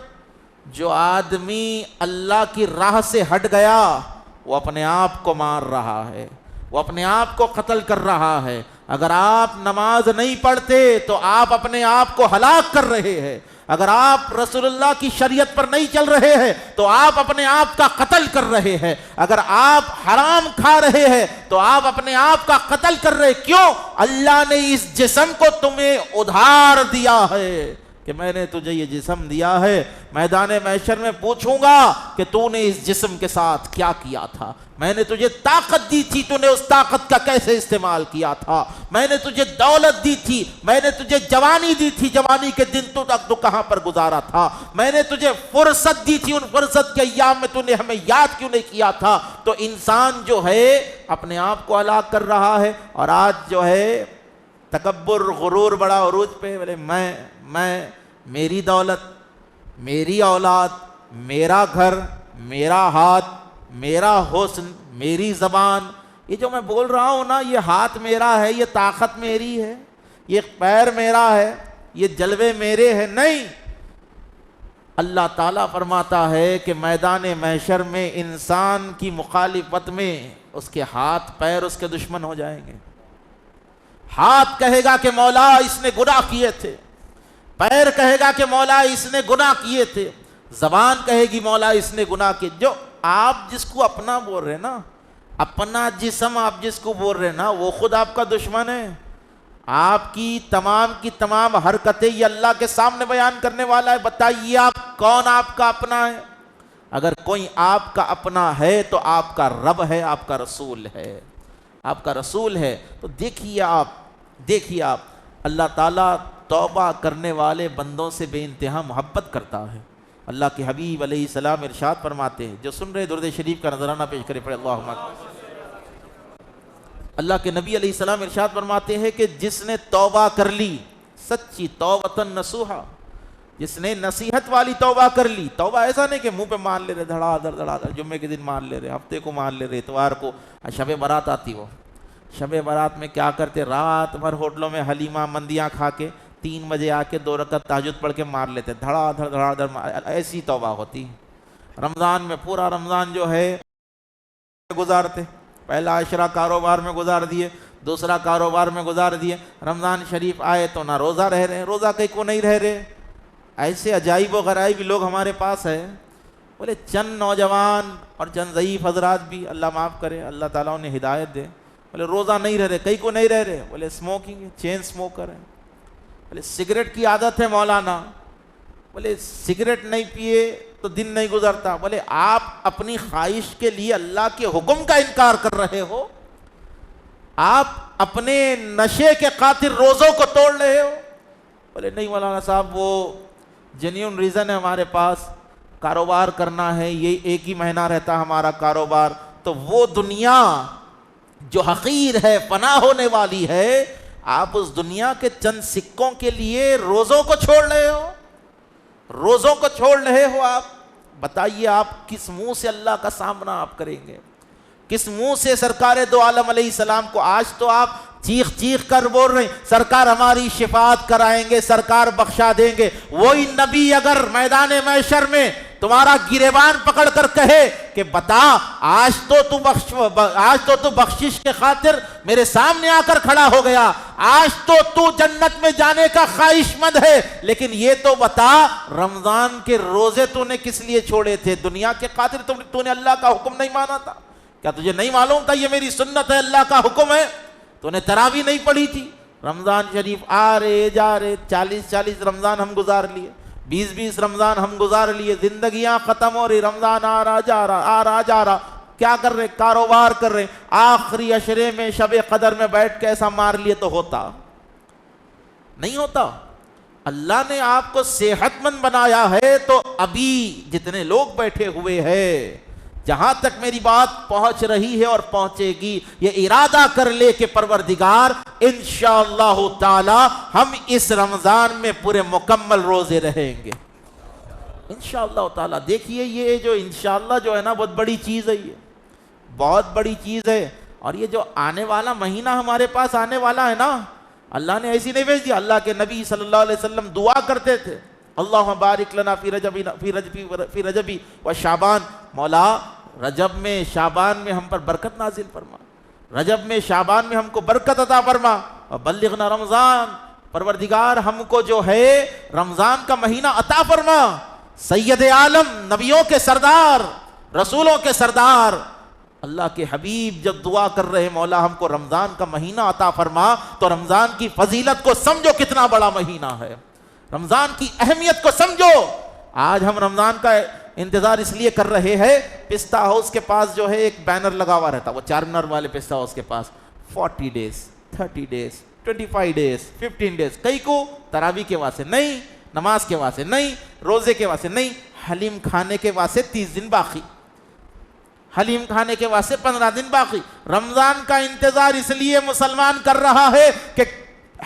جو آدمی اللہ کی راہ سے ہٹ گیا، وہ اپنے آپ کو مار رہا ہے، وہ اپنے آپ کو قتل کر رہا ہے. اگر آپ نماز نہیں پڑھتے تو آپ اپنے آپ کو ہلاک کر رہے ہیں، اگر آپ رسول اللہ کی شریعت پر نہیں چل رہے ہیں تو آپ اپنے آپ کا قتل کر رہے ہیں، اگر آپ حرام کھا رہے ہیں تو آپ اپنے آپ کا قتل کر رہے ہیں۔ کیوں؟ اللہ نے اس جسم کو تمہیں ادھار دیا ہے کہ میں نے تجھے یہ جسم دیا ہے، میدان محشر میں پوچھوں گا کہ تو نے اس جسم کے ساتھ کیا کیا تھا، میں نے تجھے طاقت دی تھی، تو نے اس طاقت کا کیسے استعمال کیا تھا، میں نے تجھے دولت دی تھی، میں نے تجھے جوانی دی تھی، جوانی کے دن تو کہاں پر گزارا تھا، میں نے تجھے فرصت دی تھی، ان فرصت کے ایام میں تو نے ہمیں یاد کیوں نہیں کیا تھا۔ تو انسان جو ہے اپنے آپ کو ہلاک کر رہا ہے، اور آج جو ہے تکبر غرور بڑا عروج پہ، بولے میں میری دولت، میری اولاد، میرا گھر، میرا ہاتھ، میرا حسن، میری زبان، یہ جو میں بول رہا ہوں نا، یہ ہاتھ میرا ہے، یہ طاقت میری ہے، یہ پیر میرا ہے، یہ جلوے میرے ہیں، نہیں۔ اللہ تعالیٰ فرماتا ہے کہ میدان محشر میں انسان کی مخالفت میں اس کے ہاتھ پیر اس کے دشمن ہو جائیں گے۔ ہاتھ کہے گا کہ مولا اس نے گناہ کیے تھے، پیر کہے گا کہ مولا اس نے گناہ کیے تھے، زبان کہے گی مولا اس نے گناہ کیے۔ جو آپ جس کو اپنا بول رہے نا، اپنا جسم آپ جس کو بول رہے نا، وہ خود آپ کا دشمن ہے۔ آپ کی تمام حرکتیں یہ اللہ کے سامنے بیان کرنے والا ہے۔ بتائیے آپ کون آپ کا اپنا ہے؟ اگر کوئی آپ کا اپنا ہے تو آپ کا رب ہے، آپ کا رسول ہے، آپ کا رسول ہے۔ تو دیکھیے آپ اللہ تعالیٰ توبہ کرنے والے بندوں سے بے انتہا محبت کرتا ہے۔ اللہ کے حبیب علیہ السلام ارشاد فرماتے ہیں، جو سن رہے درود شریف کا نذرانہ پیش کرے پڑے اللہم۔ اللہ کے نبی علیہ السلام ارشاد فرماتے ہیں کہ جس نے توبہ کر لی، سچی توبۃ نصوحا، جس نے نصیحت والی توبہ کر لی، توبہ ایسا نہیں کہ منہ پہ مان لے رہے دھڑا دھڑ، جمعے کے دن مان لے رہے، ہفتے کو مان لے رہے، اتوار کو، شب برات آتی، وہ شب برات میں کیا کرتے، رات بھر ہوٹلوں میں حلیمہ مندیاں کھا کے 3 بجے آ کے 2 رکعت تہجد پڑھ کے مار لیتے، دھڑا دھڑ، ایسی توبہ ہوتی۔ رمضان میں پورا رمضان جو ہے گزارتے، پہلا عشرہ کاروبار میں گزار دیے، دوسرا کاروبار میں گزار دیے، رمضان شریف آئے تو نہ روزہ رہ رہے، روزہ کہیں کو نہیں رہ رہے۔ ایسے عجائب و غرائب لوگ ہمارے پاس ہے۔ بولے چند نوجوان اور چند ضعیف حضرات بھی، اللہ معاف کرے، اللہ تعالیٰ انہیں ہدایت دے، بولے روزہ نہیں رہ رہے، کہیں کو نہیں رہ رہے، بولے اسموکنگ ہے، چین اسموکر ہے، بولے سگریٹ کی عادت ہے مولانا، بولے سگریٹ نہیں پیے تو دن نہیں گزرتا، بولے آپ اپنی خواہش کے لیے اللہ کے حکم کا انکار کر رہے ہو، آپ اپنے نشے کے قاتل روزوں کو توڑ رہے ہو۔ بولے نہیں مولانا صاحب، وہ جینیون ریزن ہے ہمارے پاس، کاروبار کرنا ہے، یہ ایک ہی مہینہ رہتا ہمارا کاروبار، تو وہ دنیا جو حقیر ہے، فنا ہونے والی ہے، آپ اس دنیا کے چند سکوں کے لیے روزوں کو چھوڑ رہے ہو، روزوں کو چھوڑ رہے ہو آپ۔ بتائیے آپ کس منہ سے اللہ کا سامنا آپ کریں گے، کس منہ سے سرکار دو عالم علیہ السلام کو؟ آج تو آپ چیخ چیخ کر بول رہے ہیں سرکار ہماری شفاعت کرائیں گے، سرکار بخشا دیں گے۔ وہی نبی اگر میدان محشر میں تمہارا گریبان پکڑ کر کہے کہ بتا، آج تو تو بخشش کے خاطر میرے سامنے آ کر کھڑا ہو گیا، آج تو جنت میں جانے کا خواہش مند ہے، لیکن یہ تو بتا رمضان کے روزے تو نے کس لیے چھوڑے تھے؟ دنیا کے خاطر تو نے اللہ کا حکم نہیں مانا تھا؟ کیا تجھے نہیں معلوم تھا یہ میری سنت ہے، اللہ کا حکم ہے؟ تو نے تراویح نہیں پڑھی تھی؟ رمضان شریف آ رہے جا رہے، 40 رمضان ہم گزار لیے، 20 رمضان ہم گزار لیے، زندگیاں ختم ہو رہی، رمضان آ رہا جا رہا، کیا کر رہے؟ کاروبار کر رہے، آخری عشرے میں شب قدر میں بیٹھ کے ایسا مار لیے تو ہوتا نہیں ہوتا؟ اللہ نے آپ کو صحت مند بنایا ہے، تو ابھی جتنے لوگ بیٹھے ہوئے ہیں، جہاں تک میری بات پہنچ رہی ہے اور پہنچے گی، یہ ارادہ کر لے کہ پروردگار انشاءاللہ تعالی ہم اس رمضان میں پورے مکمل روزے رہیں گے انشاءاللہ تعالی۔ دیکھیے یہ جو انشاءاللہ جو ہے نا، بہت بڑی چیز ہے، یہ بہت بڑی چیز ہے۔ اور یہ جو آنے والا مہینہ ہمارے پاس آنے والا ہے نا، اللہ نے ایسی نہیں بھیج دیا۔ اللہ کے نبی صلی اللہ علیہ وسلم دعا کرتے تھے، اللہم بارک لنا فی رجبی و شعبان، مولا رجب میں شعبان میں ہم پر برکت نازل فرما، رجب میں شعبان میں ہم کو برکت عطا فرما۔ بلغنا رمضان، پروردگار ہم کو جو ہے رمضان کا مہینہ عطا فرما۔ سید عالم، نبیوں کے سردار، رسولوں کے سردار، اللہ کے حبیب جب دعا کر رہے مولا ہم کو رمضان کا مہینہ عطا فرما، تو رمضان کی فضیلت کو سمجھو کتنا بڑا مہینہ ہے، رمضان کی اہمیت کو سمجھو۔ آج ہم رمضان کا انتظار اس لیے کر رہے ہیں، پستہ ہاؤس کے پاس جو ہے ایک بینر لگا ہوا رہتا، وہ چار مینار والے پستہ ہاؤس کے پاس 40 ڈیز 30 ڈیز 25 ڈیز 15 ڈیز، کئی کو تراویح کے واسطے نہیں، نماز کے واسطے نہیں، روزے کے واسطے نہیں، حلیم کھانے کے واسطے 30 دن باقی، حلیم کھانے کے واسطے 15 دن باقی۔ رمضان کا انتظار اس لیے مسلمان کر رہا ہے کہ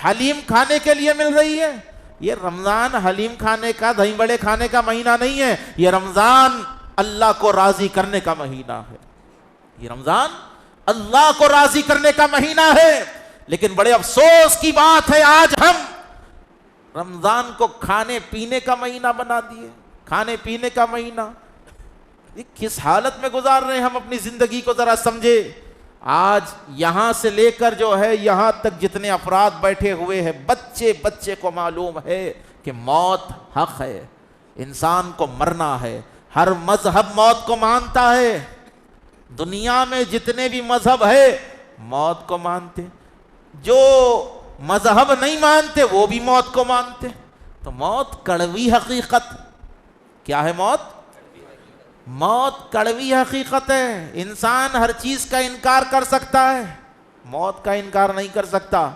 حلیم کھانے کے لیے مل رہی ہے۔ یہ رمضان حلیم کھانے کا، دہی بڑے کھانے کا مہینہ نہیں ہے، یہ رمضان اللہ کو راضی کرنے کا مہینہ ہے، یہ رمضان اللہ کو راضی کرنے کا مہینہ ہے۔ لیکن بڑے افسوس کی بات ہے، آج ہم رمضان کو کھانے پینے کا مہینہ بنا دیے، کھانے پینے کا مہینہ۔ کس حالت میں گزار رہے ہیں ہم اپنی زندگی کو ذرا سمجھے۔ آج یہاں سے لے کر جو ہے یہاں تک جتنے افراد بیٹھے ہوئے ہیں، بچے کو معلوم ہے کہ موت حق ہے، انسان کو مرنا ہے، ہر مذہب موت کو مانتا ہے، دنیا میں جتنے بھی مذہب ہے موت کو مانتے، جو مذہب نہیں مانتے وہ بھی موت کو مانتے۔ تو موت کڑوی حقیقت کیا ہے؟ موت کڑوی حقیقت ہے۔ انسان ہر چیز کا انکار کر سکتا ہے، موت کا انکار نہیں کر سکتا۔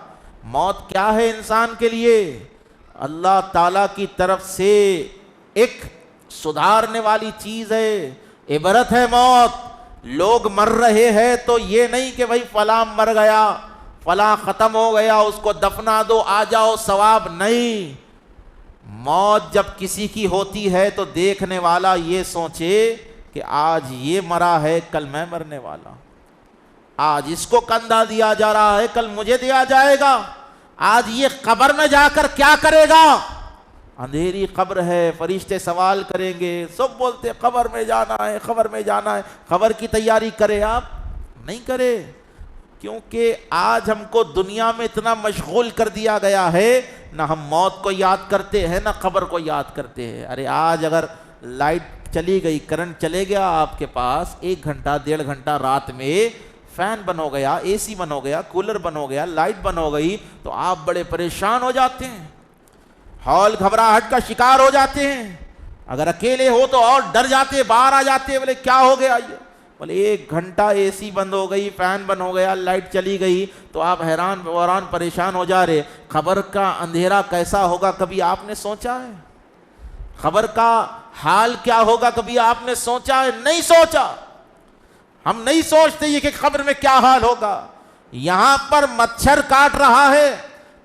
موت کیا ہے انسان کے لیے؟ اللہ تعالیٰ کی طرف سے ایک سدھارنے والی چیز ہے، عبرت ہے موت۔ لوگ مر رہے ہیں تو یہ نہیں کہ بھائی فلاں مر گیا، فلاں ختم ہو گیا، اس کو دفنا دو آ جاؤ ثواب، نہیں۔ موت جب کسی کی ہوتی ہے تو دیکھنے والا یہ سوچے کہ آج یہ مرا ہے کل میں مرنے والا، آج اس کو کندھا دیا جا رہا ہے کل مجھے دیا جائے گا، آج یہ قبر میں جا کر کیا کرے گا؟ اندھیری قبر ہے، فرشتے سوال کریں گے، سب بولتے قبر میں جانا ہے، قبر میں جانا ہے۔ قبر کی تیاری کرے آپ؟ نہیں کرے، کیونکہ آج ہم کو دنیا میں اتنا مشغول کر دیا گیا ہے، نہ ہم موت کو یاد کرتے ہیں نہ قبر کو یاد کرتے ہیں۔ ارے آج اگر لائٹ چلی گئی، کرنٹ چلے گیا آپ کے پاس 1 گھنٹہ 1.5 گھنٹہ رات میں، فین بند ہو گیا، اے سی بند ہو گیا، کولر بند ہو گیا، لائٹ بند ہو گئی، تو آپ بڑے پریشان ہو جاتے ہیں، ہال گھبراہٹ کا شکار ہو جاتے ہیں۔ اگر اکیلے ہو تو اور ڈر جاتے، باہر آ جاتے، بولے کیا ہو گیا یہ؟ بولے 1 گھنٹہ اے سی بند ہو گئی، فین بند ہو گیا، لائٹ چلی گئی، تو آپ حیران پریشان ہو جا رہے۔ قبر کا اندھیرا کیسا ہوگا کبھی آپ نے سوچا ہے؟ قبر کا حال کیا ہوگا کبھی آپ نے سوچا ہے؟ نہیں سوچا۔ ہم نہیں سوچتے یہ کہ قبر میں کیا حال ہوگا۔ یہاں پر مچھر کاٹ رہا ہے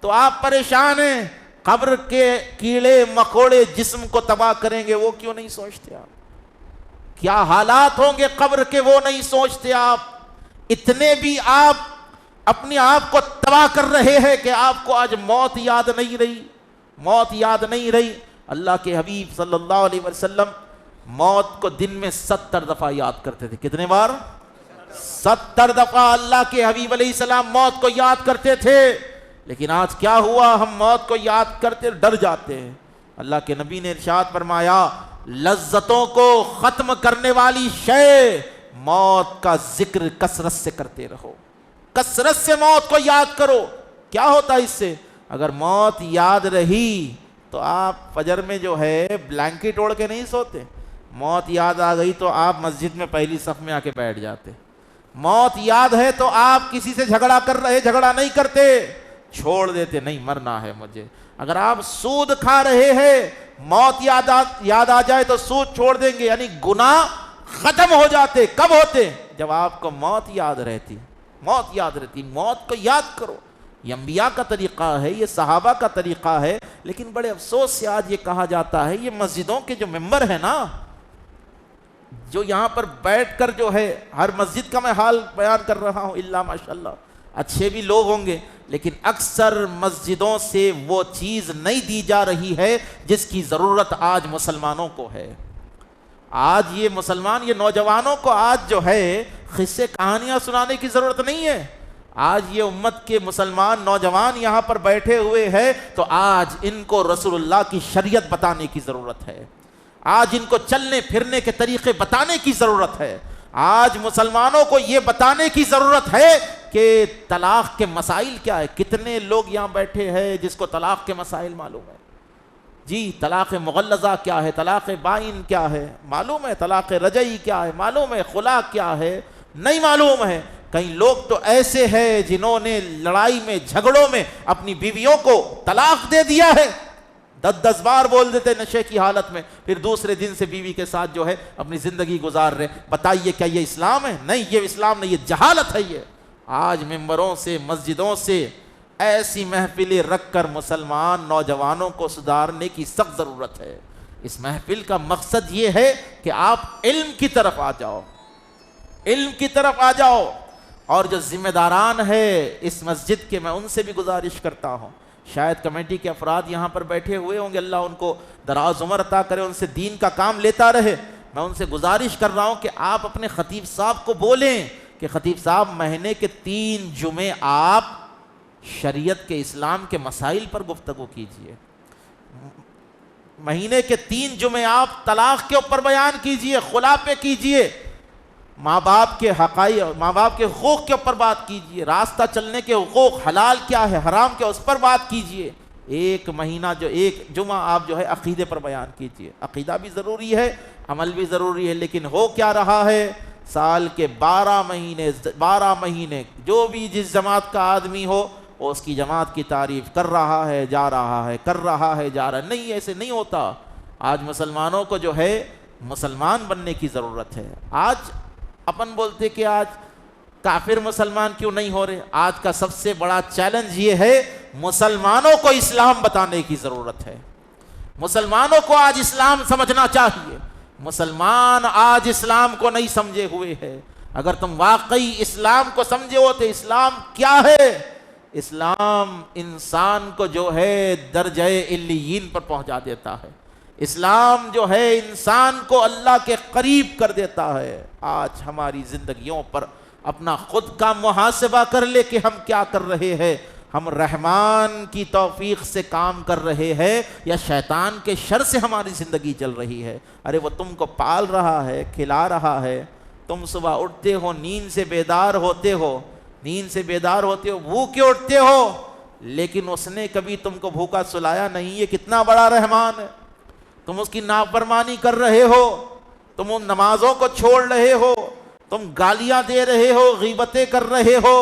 تو آپ پریشان ہیں، قبر کے کیڑے مکوڑے جسم کو تباہ کریں گے، وہ کیوں نہیں سوچتے آپ؟ کیا حالات ہوں گے قبر کے، وہ نہیں سوچتے آپ۔ اتنے بھی آپ اپنے آپ کو تباہ کر رہے ہیں کہ آپ کو آج موت یاد نہیں رہی، موت یاد نہیں رہی۔ اللہ کے حبیب صلی اللہ علیہ وسلم موت کو دن میں 70 دفعہ یاد کرتے تھے۔ کتنے بار؟ 70 دفعہ اللہ کے حبیب علیہ السلام موت کو یاد کرتے تھے۔ لیکن آج کیا ہوا؟ ہم موت کو یاد کرتے ڈر جاتے ہیں۔ اللہ کے نبی نے ارشاد فرمایا، لذتوں کو ختم کرنے والی شے موت کا ذکر کثرت سے کرتے رہو، کثرت سے موت کو یاد کرو۔ کیا ہوتا ہے اس سے؟ اگر موت یاد رہی تو آپ فجر میں جو ہے بلینکٹ اوڑھ کے نہیں سوتے، موت یاد آ گئی تو آپ مسجد میں پہلی صف میں آ کے بیٹھ جاتے۔ موت یاد ہے تو آپ کسی سے جھگڑا کر رہے، جھگڑا نہیں کرتے، چھوڑ دیتے، نہیں مرنا ہے مجھے۔ اگر آپ سود کھا رہے ہیں، موت یاد آ جائے تو سود چھوڑ دیں گے، یعنی گناہ ختم ہو جاتے۔ کب ہوتے؟ جب آپ کو موت یاد رہتی، موت یاد رہتی۔ موت کو یاد کرو، یہ انبیاء کا طریقہ ہے، یہ صحابہ کا طریقہ ہے۔ لیکن بڑے افسوس سے آج یہ کہا جاتا ہے، یہ مسجدوں کے جو ممبر ہیں نا، جو یہاں پر بیٹھ کر جو ہے، ہر مسجد کا میں حال بیان کر رہا ہوں، الا ماشاءاللہ اچھے بھی لوگ ہوں گے، لیکن اکثر مسجدوں سے وہ چیز نہیں دی جا رہی ہے جس کی ضرورت آج مسلمانوں کو ہے۔ آج یہ مسلمان، یہ نوجوانوں کو آج جو ہے قصے کہانیاں سنانے کی ضرورت نہیں ہے۔ آج یہ امت کے مسلمان نوجوان یہاں پر بیٹھے ہوئے ہیں تو آج ان کو رسول اللہ کی شریعت بتانے کی ضرورت ہے، آج ان کو چلنے پھرنے کے طریقے بتانے کی ضرورت ہے، آج مسلمانوں کو یہ بتانے کی ضرورت ہے کہ طلاق کے مسائل کیا ہے۔ کتنے لوگ یہاں بیٹھے ہیں جس کو طلاق کے مسائل معلوم ہے؟ جی طلاق مغلظہ کیا ہے، طلاق بائن کیا ہے معلوم ہے، طلاق رجعی کیا ہے معلوم ہے، خلا کیا ہے نہیں معلوم ہے۔ کئی لوگ تو ایسے ہیں جنہوں نے لڑائی میں جھگڑوں میں اپنی بیویوں کو طلاق دے دیا ہے، 10 بار بول دیتے نشے کی حالت میں، پھر دوسرے دن سے بیوی کے ساتھ جو ہے اپنی زندگی گزار رہے۔ بتائیے کیا یہ اسلام ہے؟ نہیں، یہ اسلام نہیں، یہ جہالت ہے۔ یہ آج ممبروں سے مسجدوں سے ایسی محفلیں رکھ کر مسلمان نوجوانوں کو سدھارنے کی سخت ضرورت ہے۔ اس محفل کا مقصد یہ ہے کہ آپ علم کی طرف آ جاؤ، علم کی طرف آ جاؤ، اور جو ذمہ داران ہے اس مسجد کے، میں ان سے بھی گزارش کرتا ہوں، شاید کمیٹی کے افراد یہاں پر بیٹھے ہوئے ہوں گے، اللہ ان کو دراز عمر عطا کرے، ان سے دین کا کام لیتا رہے۔ میں ان سے گزارش کر رہا ہوں کہ آپ اپنے خطیب صاحب کو بولیں کہ خطیب صاحب مہینے کے 3 جمعے آپ شریعت کے اسلام کے مسائل پر گفتگو کیجئے، مہینے کے 3 جمعے آپ طلاق کے اوپر بیان کیجئے، خلا پہ کیجئے، ماں باپ کے حقائق، ماں باپ کے حقوق کے اوپر بات کیجئے، راستہ چلنے کے حقوق، حلال کیا ہے حرام کیا، اس پر بات کیجئے۔ ایک مہینہ جو ایک جمعہ آپ جو ہے عقیدے پر بیان کیجئے۔ عقیدہ بھی ضروری ہے، عمل بھی ضروری ہے، لیکن ہو کیا رہا ہے، سال کے 12 مہینے جو بھی جس جماعت کا آدمی ہو وہ اس کی جماعت کی تعریف کر رہا ہے، جا رہا ہے، کر رہا ہے، جا رہا ہے۔ نہیں، ایسے نہیں ہوتا۔ آج مسلمانوں کو جو ہے مسلمان بننے کی ضرورت ہے۔ آج اپن بولتے کہ آج کافر مسلمان کیوں نہیں ہو رہے؟ آج کا سب سے بڑا چیلنج یہ ہے، مسلمانوں کو اسلام بتانے کی ضرورت ہے۔ مسلمانوں کو آج اسلام سمجھنا چاہیے۔ مسلمان آج اسلام کو نہیں سمجھے ہوئے ہیں۔ اگر تم واقعی اسلام کو سمجھے ہو تو اسلام کیا ہے؟ اسلام انسان کو جو ہے درجہ علیین پر پہنچا دیتا ہے۔ اسلام جو ہے انسان کو اللہ کے قریب کر دیتا ہے۔ آج ہماری زندگیوں پر اپنا خود کا محاسبہ کر لے کہ ہم کیا کر رہے ہیں۔ ہم رحمان کی توفیق سے کام کر رہے ہیں یا شیطان کے شر سے ہماری زندگی چل رہی ہے؟ ارے وہ تم کو پال رہا ہے، کھلا رہا ہے، تم صبح اٹھتے ہو، نیند سے بیدار ہوتے ہو، بھوکے اٹھتے ہو، لیکن اس نے کبھی تم کو بھوکا سلایا نہیں۔ یہ کتنا بڑا رحمان ہے۔ تم اس کی نافرمانی کر رہے ہو، تم ان نمازوں کو چھوڑ رہے ہو، تم گالیاں دے رہے ہو، غیبتیں کر رہے ہو،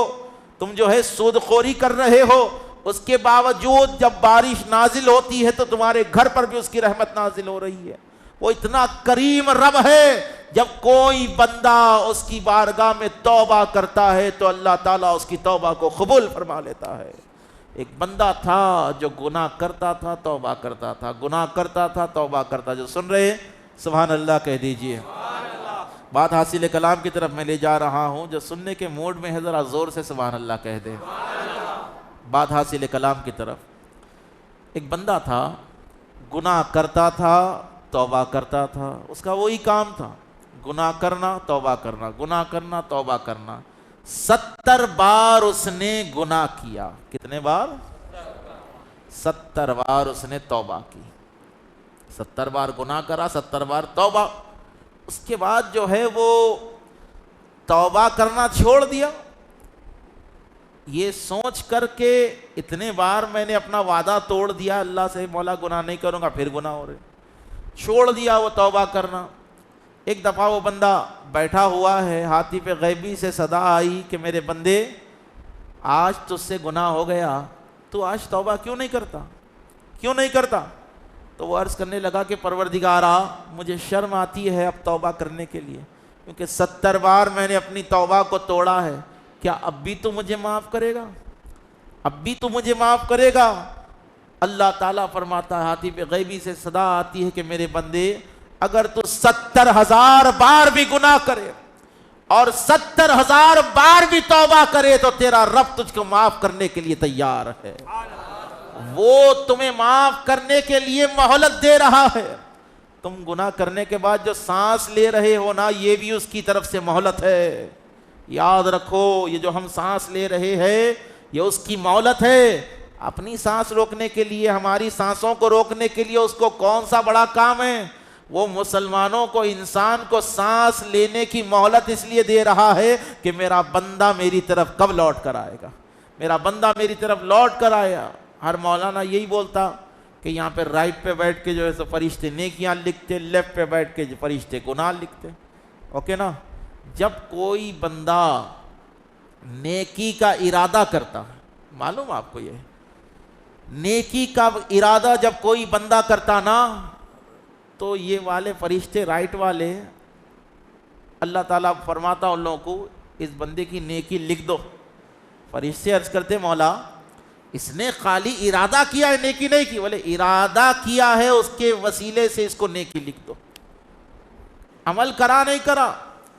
تم جو ہے سود خوری کر رہے ہو، اس کے باوجود جب بارش نازل ہوتی ہے تو تمہارے گھر پر بھی اس کی رحمت نازل ہو رہی ہے۔ وہ اتنا کریم رب ہے، جب کوئی بندہ اس کی بارگاہ میں توبہ کرتا ہے تو اللہ تعالیٰ اس کی توبہ کو قبول فرما لیتا ہے۔ ایک بندہ تھا جو گناہ کرتا تھا، توبہ کرتا تھا، گناہ کرتا تھا، توبہ کرتا۔ جو سن رہے ہیں سبحان اللہ کہہ دیجئے۔ بات حاصل کلام کی طرف میں لے جا رہا ہوں، جو سننے کے موڈ میں ہے ذرا زور سے سبحان اللہ کہہ دے۔ بات حاصل کلام کی طرف۔ ایک بندہ تھا، گناہ کرتا تھا، توبہ کرتا تھا، اس کا وہی کام تھا، گناہ کرنا، توبہ کرنا، گناہ کرنا، توبہ کرنا۔ 70 بار اس نے گناہ کیا۔ کتنے بار؟ 70 بار اس نے توبہ کی۔ 70 بار گناہ کرا، 70 بار توبہ۔ اس کے بعد جو ہے وہ توبہ کرنا چھوڑ دیا، یہ سوچ کر کے اتنے بار میں نے اپنا وعدہ توڑ دیا اللہ سے، مولا گناہ نہیں کروں گا، پھر گناہ ہو رہے، چھوڑ دیا وہ توبہ کرنا۔ ایک دفعہ وہ بندہ بیٹھا ہوا ہے، ہاتھی پہ غیبی سے صدا آئی کہ میرے بندے آج تجھ سے گناہ ہو گیا، تو آج توبہ کیوں نہیں کرتا؟ کیوں نہیں کرتا؟ تو وہ عرض کرنے لگا کہ پروردگارا مجھے شرم آتی ہے اب توبہ کرنے کے لیے، کیونکہ 70 بار میں نے اپنی توبہ کو توڑا ہے، کیا اب بھی تو مجھے معاف کرے گا؟ اب بھی تو مجھے معاف کرے گا؟ اللہ تعالیٰ فرماتا ہے، ہاتھی پہ غیبی سے صدا آتی ہے کہ میرے بندے اگر تو 70,000 بار بھی گناہ کرے اور 70,000 بار بھی توبہ کرے تو تیرا رب تجھ کو معاف کرنے کے لیے تیار ہے۔ وہ تمہیں معاف کرنے کے لیے مہلت دے رہا ہے۔ تم گناہ کرنے کے بعد جو سانس لے رہے ہو نا، یہ بھی اس کی طرف سے مہلت ہے، یاد رکھو یہ جو ہم سانس لے رہے ہیں یہ اس کی مہلت ہے. اپنی سانس روکنے کے لیے, ہماری سانسوں کو روکنے کے لیے اس کو کون سا بڑا کام ہے؟ وہ مسلمانوں کو, انسان کو سانس لینے کی مہلت اس لیے دے رہا ہے کہ میرا بندہ میری طرف کب لوٹ کر آئے گا, میرا بندہ میری طرف لوٹ کر آیا. ہر مولانا یہی بولتا کہ یہاں پہ رائٹ پہ بیٹھ کے جو ہے سو فرشتے نیکیاں لکھتے, لیفٹ پہ بیٹھ کے جو فرشتے گناہ لکھتے. اوکے نا. جب کوئی بندہ نیکی کا ارادہ کرتا ہے, معلوم آپ کو یہ نیکی کا ارادہ جب کوئی بندہ کرتا نا, تو یہ والے فرشتے رائٹ والے, اللہ تعالیٰ فرماتا ان لوگوں کو اس بندے کی نیکی لکھ دو. فرشتے عرض کرتے مولا اس نے خالی ارادہ کیا ہے, نیکی نہیں کی. بولے ارادہ کیا ہے, اس کے وسیلے سے اس کو نیکی لکھ دو. عمل کرا نہیں کرا,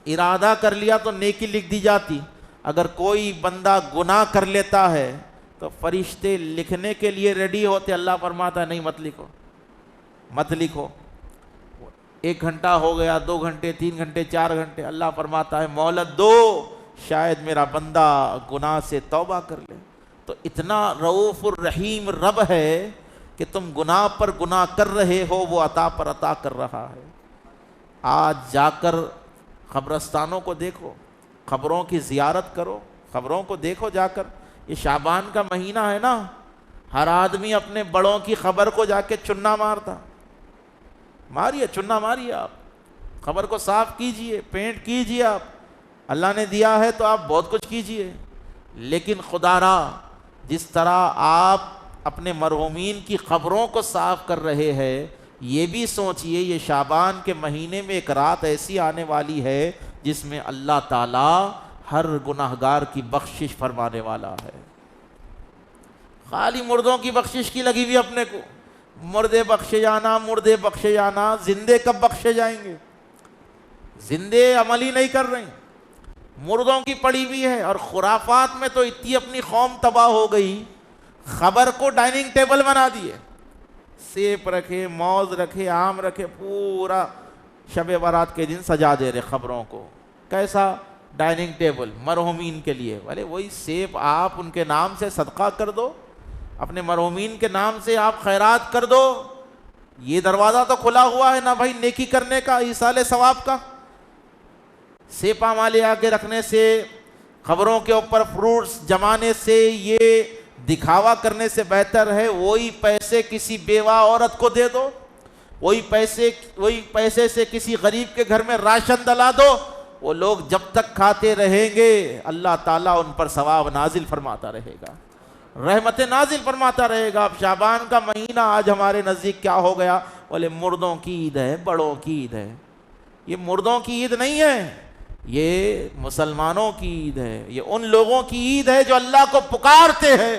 ارادہ کر لیا تو نیکی لکھ دی جاتی. اگر کوئی بندہ گناہ کر لیتا ہے تو فرشتے لکھنے کے لیے ریڈی ہوتے, اللہ فرماتا ہے نہیں مت لکھو, مت لکھو. 1 گھنٹہ ہو گیا, 2 گھنٹے, 3 گھنٹے, 4 گھنٹے, اللہ فرماتا ہے مہلت دو, شاید میرا بندہ گناہ سے توبہ کر لے. تو اتنا رؤوف الرحیم رب ہے کہ تم گناہ پر گناہ کر رہے ہو, وہ عطا پر عطا کر رہا ہے. آج جا کر قبرستانوں کو دیکھو, قبروں کی زیارت کرو, قبروں کو دیکھو جا کر. یہ شعبان کا مہینہ ہے نا, ہر آدمی اپنے بڑوں کی قبر کو جا کے چننا مارتا. ماریے, چننا ماریے, آپ قبر کو صاف کیجئے, پینٹ کیجئے. آپ اللہ نے دیا ہے تو آپ بہت کچھ کیجئے, لیکن خدا را جس طرح آپ اپنے مرحومین کی قبروں کو صاف کر رہے ہیں, یہ بھی سوچئے یہ شعبان کے مہینے میں ایک رات ایسی آنے والی ہے جس میں اللہ تعالیٰ ہر گناہگار کی بخشش فرمانے والا ہے. خالی مردوں کی بخشش کی لگی ہوئی اپنے کو, مردے بخشے جانا, مردے بخشے جانا. زندے کب بخشے جائیں گے؟ زندے عمل ہی نہیں کر رہے, مردوں کی پڑی ہوئی ہے. اور خرافات میں تو اتنی اپنی قوم تباہ ہو گئی, خبر کو ڈائننگ ٹیبل بنا دیے, سیب رکھے, موز رکھے, آم رکھے, پورا شب برات کے دن سجا دے رہے خبروں کو. کیسا ڈائننگ ٹیبل مرحومین کے لیے. بھلے وہی سیب آپ ان کے نام سے صدقہ کر دو, اپنے مرحومین کے نام سے آپ خیرات کر دو. یہ دروازہ تو کھلا ہوا ہے نا بھائی نیکی کرنے کا, ایصال ثواب کا. سیپا مالے آگے رکھنے سے, خبروں کے اوپر فروٹس جمانے سے, یہ دکھاوا کرنے سے بہتر ہے وہی پیسے کسی بیوہ عورت کو دے دو, وہی پیسے سے کسی غریب کے گھر میں راشن ڈلا دو. وہ لوگ جب تک کھاتے رہیں گے اللہ تعالیٰ ان پر ثواب نازل فرماتا رہے گا, رحمت نازل فرماتا رہے گا. اب شعبان کا مہینہ آج ہمارے نزدیک کیا ہو گیا؟ بولے مردوں کی عید ہے, بڑوں کی عید ہے. یہ مردوں کی عید نہیں ہے, یہ مسلمانوں کی عید ہے. یہ ان لوگوں کی عید ہے جو اللہ کو پکارتے ہیں.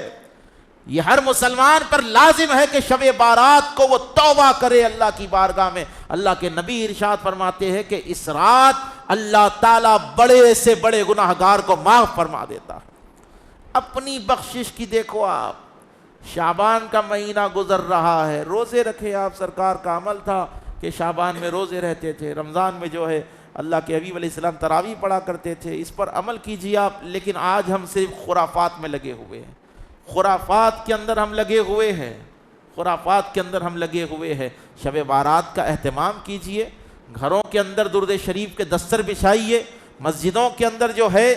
یہ ہر مسلمان پر لازم ہے کہ شب بارات کو وہ توبہ کرے اللہ کی بارگاہ میں. اللہ کے نبی ارشاد فرماتے ہیں کہ اس رات اللہ تعالیٰ بڑے سے بڑے گناہگار کو معاف فرما دیتا ہے. اپنی بخشش کی دیکھو آپ, شعبان کا مہینہ گزر رہا ہے, روزے رکھے آپ. سرکار کا عمل تھا کہ شعبان میں روزے رہتے تھے, رمضان میں جو ہے اللہ کے حبیب علیہ السلام تراویح پڑھا کرتے تھے. اس پر عمل کیجیے آپ. لیکن آج ہم صرف خرافات میں لگے ہوئے ہیں, خرافات کے اندر ہم لگے ہوئے ہیں, خرافات کے اندر ہم لگے ہوئے ہیں. شب بارات کا اہتمام کیجیے, گھروں کے اندر درود شریف کے دستر بچھائیے. مسجدوں کے اندر جو ہے,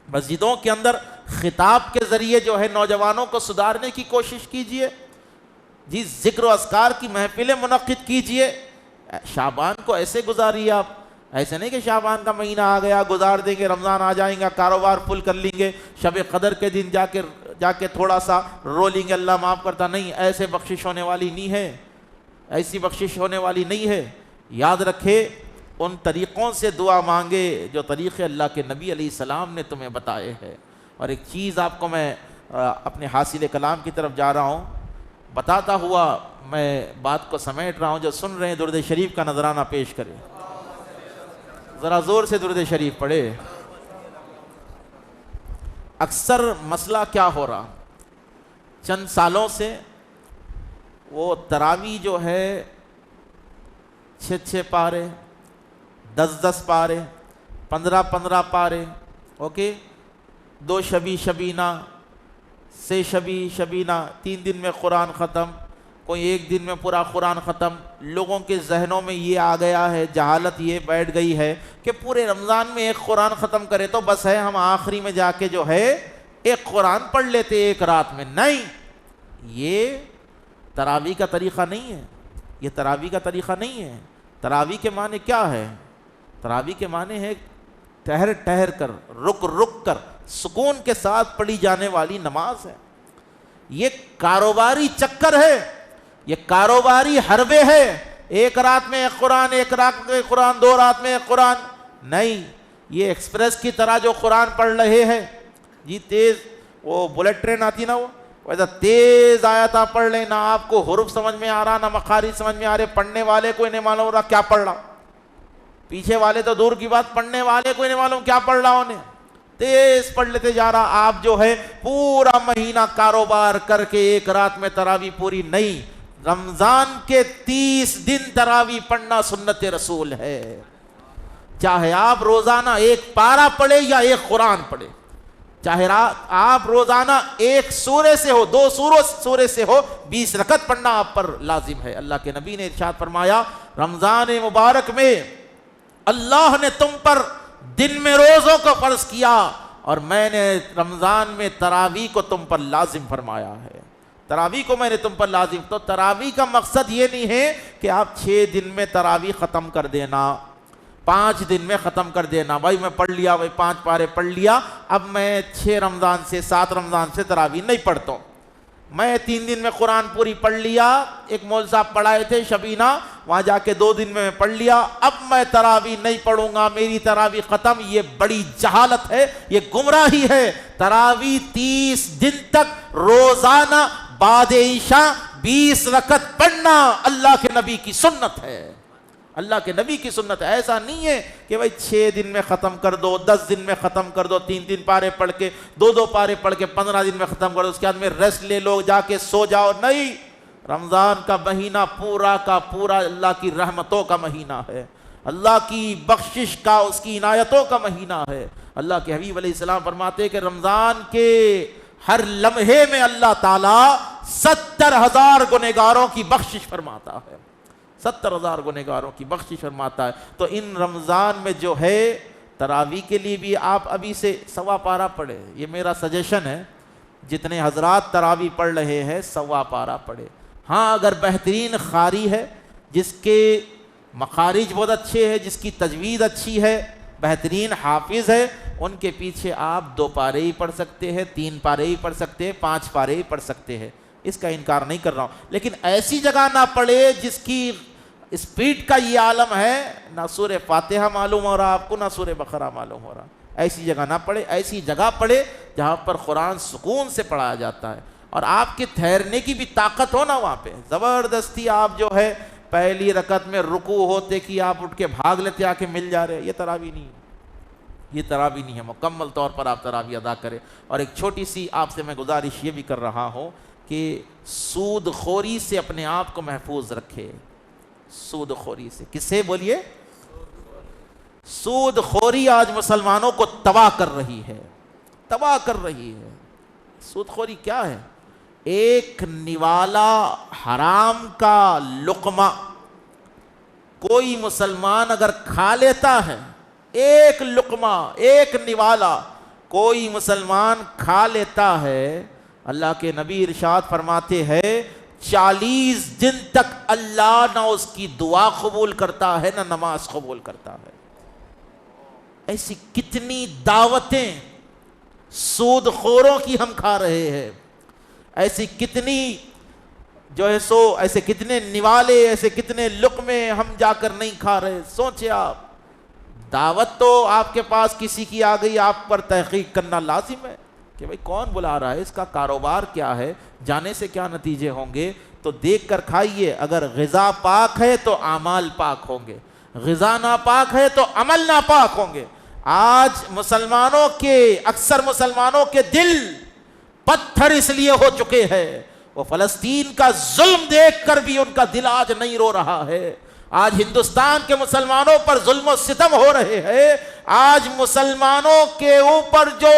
مسجدوں کے اندر خطاب کے ذریعے جو ہے نوجوانوں کو سدھارنے کی کوشش کیجیے. جی ذکر و اذکار کی محفلیں منعقد کیجیے. شعبان کو ایسے گزاریے آپ, ایسے نہیں کہ شعبان کا مہینہ آ گیا گزار دیں گے, رمضان آ جائیں گا کاروبار فل کر لیں گے, شب قدر کے دن جا کے تھوڑا سا رو لیں گے اللہ معاف کرتا. نہیں, ایسے بخشش ہونے والی نہیں ہے, ایسی بخشش ہونے والی نہیں ہے. یاد رکھے, ان طریقوں سے دعا مانگے جو طریقے اللہ کے نبی علیہ السلام نے تمہیں بتائے ہیں. اور ایک چیز آپ کو میں اپنے حاصل کلام کی طرف جا رہا ہوں, بتاتا ہوا میں بات کو سمیٹ رہا ہوں. جو سن رہے ہیں درود شریف کا نذرانہ پیش کریں, ذرا زور سے درود شریف پڑھے. اکثر مسئلہ کیا ہو رہا, چند سالوں سے وہ تراویح جو ہے 6 پارے, 10 پارے, 15 پارے, اوکے، 2 شبی شبینہ، 6 شبی شبینہ، 3 دن میں قرآن ختم، کوئی 1 دن میں پورا قرآن ختم۔ لوگوں کے ذہنوں میں یہ آ گیا ہے، جہالت یہ بیٹھ گئی ہے کہ پورے رمضان میں 1 قرآن ختم کرے تو بس ہے، ہم آخری میں جا کے جو ہے 1 قرآن پڑھ لیتے 1 رات میں۔ نہیں، یہ تراویح کا طریقہ نہیں ہے، یہ تراویح کا طریقہ نہیں ہے۔ تراویح کے معنی کیا ہے؟ تراویح کے معنی ہے ٹہر ٹہر کر، رک رک کر، سکون کے ساتھ پڑھی جانے والی نماز ہے۔ یہ کاروباری چکر ہے، یہ کاروباری حربے ہے، 1 رات میں 1 قرآن، 1 رات میں 1 قرآن، 2 رات میں 1 قرآن نہیں۔ یہ ایکسپریس کی طرح جو قرآن پڑھ رہے ہیں جی، تیز وہ بلیٹ ٹرین آتی نا، وہ ویسا تیز آیات آپ پڑھ لیں، نہ آپ کو حروف سمجھ میں آ رہا، نہ مخارج سمجھ میں آ رہے، پڑھنے والے کو نہیں معلوم ہو رہا کیا پڑھ رہا، پیچھے والے تو دور کی بات، پڑھنے والے کو نہیں معلوم کیا پڑھ رہا انہیں، تیز پڑھ لیتے جا رہا۔ آپ جو ہے پورا مہینہ کاروبار کر کے 1 رات میں تراویح پوری نہیں، رمضان کے 30 دن تراویح پڑھنا سنت رسول ہے۔ چاہے آپ روزانہ 1 پارہ پڑھے یا 1 قرآن پڑھے، چاہے آپ روزانہ 1 سورے سے ہو، 2 سورے سے ہو، 20 رکعت پڑھنا آپ پر لازم ہے۔ اللہ کے نبی نے ارشاد فرمایا، رمضان مبارک میں اللہ نے تم پر دن میں روزوں کو فرض کیا اور میں نے رمضان میں تراویح کو تم پر لازم فرمایا ہے۔ تراویح کو میں نے تم پر لازم، تو تراویح کا مقصد یہ نہیں ہے کہ آپ 6 دن میں تراویح ختم کر دینا، 5 دن میں ختم کر دینا، بھائی میں پڑھ لیا، بھائی 5 پارے پڑھ لیا، اب میں 6 رمضان سے 7 رمضان سے تراویح نہیں پڑھتا ہوں، میں 3 دن میں قرآن پوری پڑھ لیا، ایک مول صاحب پڑھائے تھے شبینہ، وہاں جا کے 2 دن میں پڑھ لیا، اب میں تراویح نہیں پڑھوں گا، میری تراویح ختم۔ یہ بڑی جہالت ہے، یہ گمراہی ہے۔ تراویح 30 دن تک روزانہ بعد عشاء 20 رکعت پڑھنا اللہ کے نبی کی سنت ہے، اللہ کے نبی کی سنت ہے۔ ایسا نہیں ہے کہ بھائی 6 دن میں ختم کر دو، 10 دن میں ختم کر دو، 3 پارے پڑھ کے، 2 پارے پڑھ کے 15 دن میں ختم کر دو، اس کے بعد میں ریسٹ لے لو، جا کے سو جاؤ۔ نہیں، رمضان کا مہینہ پورا کا پورا اللہ کی رحمتوں کا مہینہ ہے، اللہ کی بخشش کا، اس کی عنایتوں کا مہینہ ہے۔ اللہ کے حبیب علیہ السلام فرماتے ہیں کہ رمضان کے ہر لمحے میں اللہ تعالیٰ 70,000 گنہگاروں کی بخشش فرماتا ہے، 70,000 گنہگاروں کی بخشش فرماتا ہے۔ تو ان رمضان میں جو ہے تراویح کے لیے بھی آپ ابھی سے 1.25 پارہ پڑھے، یہ میرا سجیشن ہے، جتنے حضرات تراویح پڑھ رہے ہیں 1.25 پارہ پڑھے۔ ہاں اگر بہترین قاری ہے، جس کے مخارج بہت اچھے ہیں، جس کی تجوید اچھی ہے، بہترین حافظ ہے، ان کے پیچھے آپ 2 پارے ہی پڑھ سکتے ہیں، 3 پارے ہی پڑھ سکتے ہیں، 5 پارے ہی پڑھ سکتے ہیں، اس کا انکار نہیں کر رہا ہوں، لیکن ایسی جگہ نہ پڑھے جس کی اسپیڈ کا یہ عالم ہے، نہ سورہ فاتحہ معلوم ہو رہا آپ کو، نہ سورہ بقرہ معلوم ہو رہا، ایسی جگہ نہ پڑھے، ایسی جگہ پڑھے جہاں پر قرآن سکون سے پڑھایا جاتا ہے، اور آپ کے ٹھہرنے کی بھی طاقت ہو نا وہاں پہ۔ زبردستی آپ جو ہے پہلی رکعت میں رکوع ہوتے کہ آپ اٹھ کے بھاگ لیتے آ کے مل جا رہے، یہ تراویح نہیں ہے، یہ تراویح نہیں ہے۔ مکمل طور پر آپ تراویح ادا کریں۔ اور ایک چھوٹی سی آپ سے میں گزارش یہ بھی کر رہا ہوں کہ سود خوری سے اپنے آپ کو محفوظ رکھے، سود خوری سے۔ کس سے بولیے؟ سود خوری آج مسلمانوں کو تباہ کر رہی ہے، تباہ کر رہی ہے۔ سود خوری کیا ہے؟ ایک نوالا حرام کا لقمہ کوئی مسلمان اگر کھا لیتا ہے، ایک لقمہ، ایک نوالا کوئی مسلمان کھا لیتا ہے، اللہ کے نبی ارشاد فرماتے ہیں 40 دن تک اللہ نہ اس کی دعا قبول کرتا ہے، نہ نماز قبول کرتا ہے۔ ایسی کتنی دعوتیں سود خوروں کی ہم کھا رہے ہیں، ایسی کتنی جو ہے سو ایسے کتنے نوالے، ایسے کتنے لقمے ہم جا کر نہیں کھا رہے۔ سوچے آپ، دعوت تو آپ کے پاس کسی کی آ گئی، آپ پر تحقیق کرنا لازم ہے کہ بھئی کون بلا رہا ہے، اس کا کاروبار کیا ہے، جانے سے کیا نتیجے ہوں گے، تو دیکھ کر کھائیے۔ اگر غذا پاک ہے تو اعمال پاک ہوں گے، غذا ناپاک ہے تو عمل ناپاک ہوں گے۔ آج مسلمانوں کے، اکثر مسلمانوں کے دل پتھر اس لیے ہو چکے ہیں، وہ فلسطین کا ظلم دیکھ کر بھی ان کا دل آج نہیں رو رہا ہے، آج ہندوستان کے مسلمانوں پر ظلم و ستم ہو رہے ہیں، آج مسلمانوں کے اوپر جو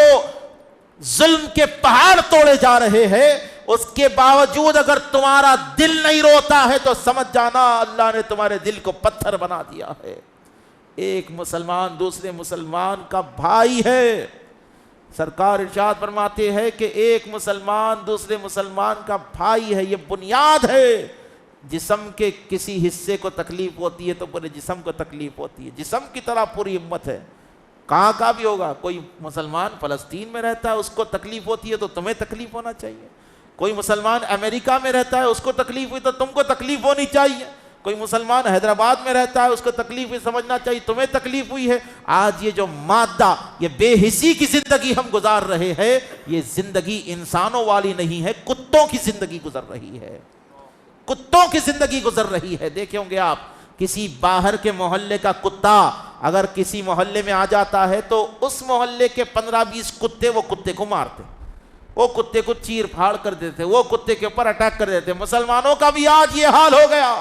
ظلم کے پہاڑ توڑے جا رہے ہیں، اس کے باوجود اگر تمہارا دل نہیں روتا ہے تو سمجھ جانا اللہ نے تمہارے دل کو پتھر بنا دیا ہے۔ ایک مسلمان دوسرے مسلمان کا بھائی ہے۔ سرکار ارشاد فرماتے ہیں کہ ایک مسلمان دوسرے مسلمان کا بھائی ہے، یہ بنیاد ہے۔ جسم کے کسی حصے کو تکلیف ہوتی ہے تو پورے جسم کو تکلیف ہوتی ہے، جسم کی طرح پوری امت ہے۔ کہاں کا بھی ہوگا، کوئی مسلمان فلسطین میں رہتا ہے، اس کو تکلیف ہوتی ہے تو تمہیں تکلیف ہونا چاہیے۔ کوئی مسلمان امریکہ میں رہتا ہے، اس کو تکلیف ہوئی تو تم کو تکلیف ہونی چاہیے۔ کوئی مسلمان حیدرآباد میں رہتا ہے، اس کو تکلیف ہوئی، سمجھنا چاہیے تمہیں تکلیف ہوئی ہے۔ آج یہ جو مادہ، یہ بے حسی کی زندگی ہم گزار رہے ہیں، یہ زندگی انسانوں والی نہیں ہے، کتوں کی زندگی گزر رہی ہے، کتوں کی زندگی گزر رہی ہے۔ دیکھیں ہوں گے آپ، کسی باہر کے محلے کا کتا اگر کسی محلے میں آ جاتا ہے تو اس محلے کے 15-20 کتے وہ کتے کو مارتے، وہ کتے کو چیر پھاڑ کر دیتے، وہ کتے کے اوپر اٹیک کر دیتے۔ مسلمانوں کا بھی آج یہ حال ہو گیا،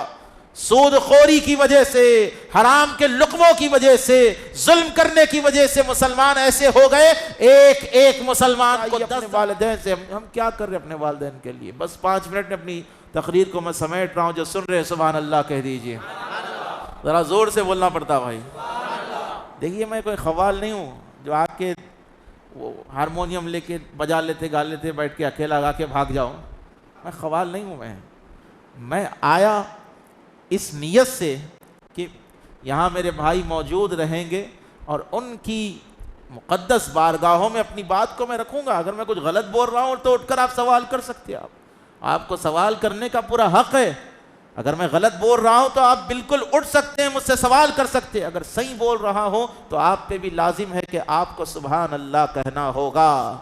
سود خوری کی وجہ سے، حرام کے لقموں کی وجہ سے، ظلم کرنے کی وجہ سے مسلمان ایسے ہو گئے، ایک ایک مسلمان کو 10 والدین سے ہم کیا کر رہے ہیں اپنے والدین کے لیے۔ بس 5 منٹ میں اپنی تقریر کو میں سمیٹ رہا ہوں، جو سن رہے ہیں سبحان اللہ کہہ دیجئے، ذرا زور سے بولنا پڑتا بھائی۔ دیکھیے میں کوئی خوال نہیں ہوں جو آ کے وہ ہارمونیم لے کے بجا لیتے گا لیتے بیٹھ کے اکیلا گا کے بھاگ جاؤں، میں خوال نہیں ہوں۔ میں آیا اس نیت سے کہ یہاں میرے بھائی موجود رہیں گے اور ان کی مقدس بارگاہوں میں اپنی بات کو میں رکھوں گا۔ اگر میں کچھ غلط بول رہا ہوں تو اٹھ کر آپ سوال کر سکتے ہیں، آپ کو سوال کرنے کا پورا حق ہے۔ اگر میں غلط بول رہا ہوں تو آپ بالکل اٹھ سکتے ہیں، مجھ سے سوال کر سکتے ہیں۔ اگر صحیح بول رہا ہوں تو آپ پہ بھی لازم ہے کہ آپ کو سبحان اللہ کہنا ہوگا۔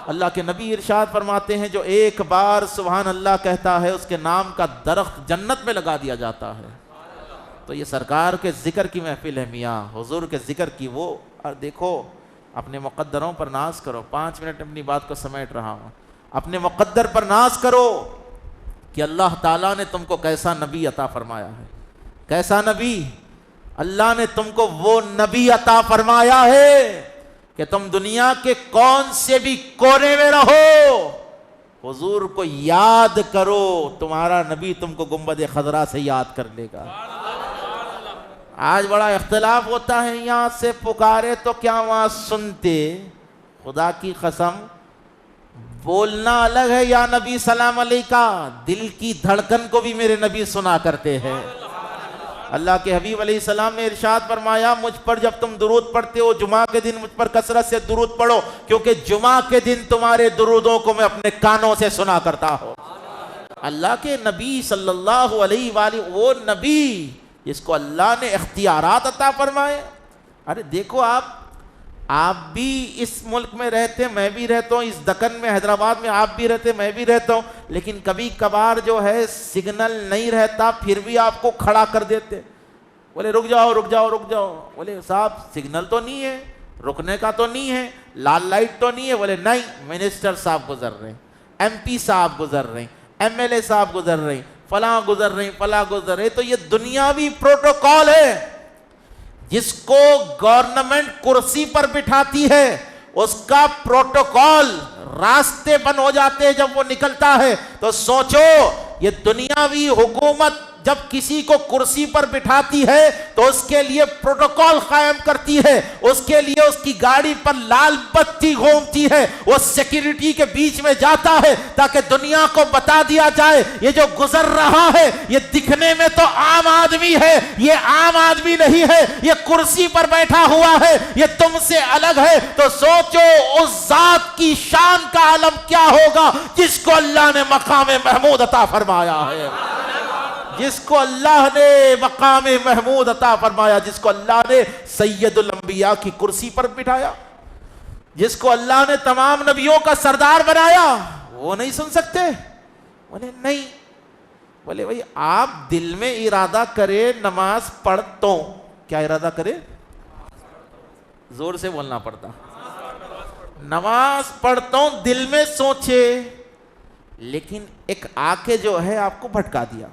اللہ کے نبی ارشاد فرماتے ہیں جو ایک بار سبحان اللہ کہتا ہے اس کے نام کا درخت جنت میں لگا دیا جاتا ہے۔ تو یہ سرکار کے ذکر کی محفل ہے میاں، حضور کے ذکر کی۔ وہ اور دیکھو اپنے مقدروں پر ناز کرو۔ 5 منٹ اپنی بات کو سمیٹ رہا ہوں۔ اپنے مقدر پر ناز کرو کہ اللہ تعالیٰ نے تم کو کیسا نبی عطا فرمایا ہے۔ کیسا نبی؟ اللہ نے تم کو وہ نبی عطا فرمایا ہے کہ تم دنیا کے کون سے بھی کونے میں رہو، حضور کو یاد کرو، تمہارا نبی تم کو گنبد خضرا سے یاد کر لے گا۔ آج بڑا اختلاف ہوتا ہے، یہاں سے پکارے تو کیا وہاں سنتے؟ خدا کی قسم بولنا الگ ہے، یا نبی سلام علیکہ، دل کی دھڑکن کو بھی میرے نبی سنا کرتے ہیں۔ اللہ کے حبیب علیہ السلام نے ارشاد فرمایا مجھ پر جب تم درود پڑھتے ہو جمعہ کے دن مجھ پر کثرت سے درود پڑھو، کیونکہ جمعہ کے دن تمہارے درودوں کو میں اپنے کانوں سے سنا کرتا ہوں۔ اللہ کے نبی صلی اللہ علیہ وآلہ، وہ نبی جس کو اللہ نے اختیارات عطا فرمائے۔ ارے دیکھو آپ بھی اس ملک میں رہتے، میں بھی رہتا ہوں، اس دکن میں حیدرآباد میں آپ بھی رہتے، میں بھی رہتا ہوں، لیکن کبھی کبھار جو ہے سگنل نہیں رہتا، پھر بھی آپ کو کھڑا کر دیتے، بولے رک جاؤ رک جاؤ رک جاؤ۔ بولے صاحب سگنل تو نہیں ہے، رکنے کا تو نہیں ہے، لال لائٹ تو نہیں ہے۔ بولے نہیں، منسٹر صاحب گزر رہے ہیں، ایم پی صاحب گزر رہے ہیں، ایم ایل اے صاحب گزر رہے ہیں، فلاں گزر رہے ہیں، فلاں گزر رہے ہیں۔ تو یہ دنیاوی پروٹوکول ہے۔ جس کو گورنمنٹ کرسی پر بٹھاتی ہے اس کا پروٹوکول راستے بند ہو جاتے ہیں جب وہ نکلتا ہے۔ تو سوچو یہ دنیاوی حکومت جب کسی کو کرسی پر بٹھاتی ہے تو اس کے لیے پروٹوکول قائم کرتی ہے، اس کے لیے اس کی گاڑی پر لال بتی گھومتی ہے، وہ سیکیورٹی کے بیچ میں جاتا ہے تاکہ دنیا کو بتا دیا جائے یہ جو گزر رہا ہے یہ دکھنے میں تو عام آدمی ہے، یہ عام آدمی نہیں ہے، یہ کرسی پر بیٹھا ہوا ہے، یہ تم سے الگ ہے۔ تو سوچو اس ذات کی شان کا عالم کیا ہوگا جس کو اللہ نے مقام محمود عطا فرمایا ہے، جس کو اللہ نے مقام محمود عطا فرمایا، جس کو اللہ نے سید الانبیاء کی کرسی پر بٹھایا، جس کو اللہ نے تمام نبیوں کا سردار بنایا، وہ نہیں سن سکتے؟ بولے نہیں۔ بولے بھائی آپ دل میں ارادہ کرے نماز پڑھتا ہوں، کیا ارادہ کرے؟ زور سے بولنا پڑتا، نماز پڑھتا ہوں دل میں سوچے، لیکن ایک آ کے جو ہے آپ کو بھٹکا دیا،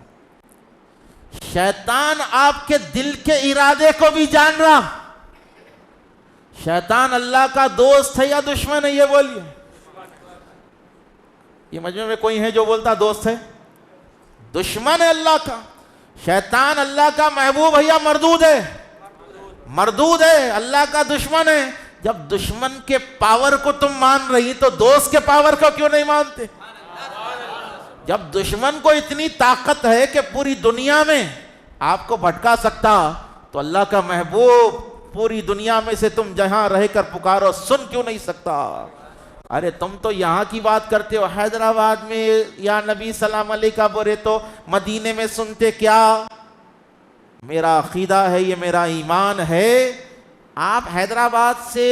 شیطان آپ کے دل کے ارادے کو بھی جان رہا. شیطان اللہ کا دوست ہے یا دشمن ہے؟ یہ بولیے. یہ مجمع میں کوئی ہے جو بولتا دوست ہے؟ دشمن ہے اللہ کا. شیطان اللہ کا محبوب ہے یا مردود ہے؟ مردود ہے، اللہ کا دشمن ہے. جب دشمن کے پاور کو تم مان رہی تو دوست کے پاور کو کیوں نہیں مانتے؟ جب دشمن کو اتنی طاقت ہے کہ پوری دنیا میں آپ کو بھٹکا سکتا، تو اللہ کا محبوب پوری دنیا میں سے تم جہاں رہ کر پکارو سن کیوں نہیں سکتا؟ ارے تم تو یہاں کی بات کرتے ہو، حیدرآباد میں یا نبی سلام علیہ کا بولے تو مدینے میں سنتے کیا؟ میرا عقیدہ ہے، یہ میرا ایمان ہے. آپ حیدرآباد سے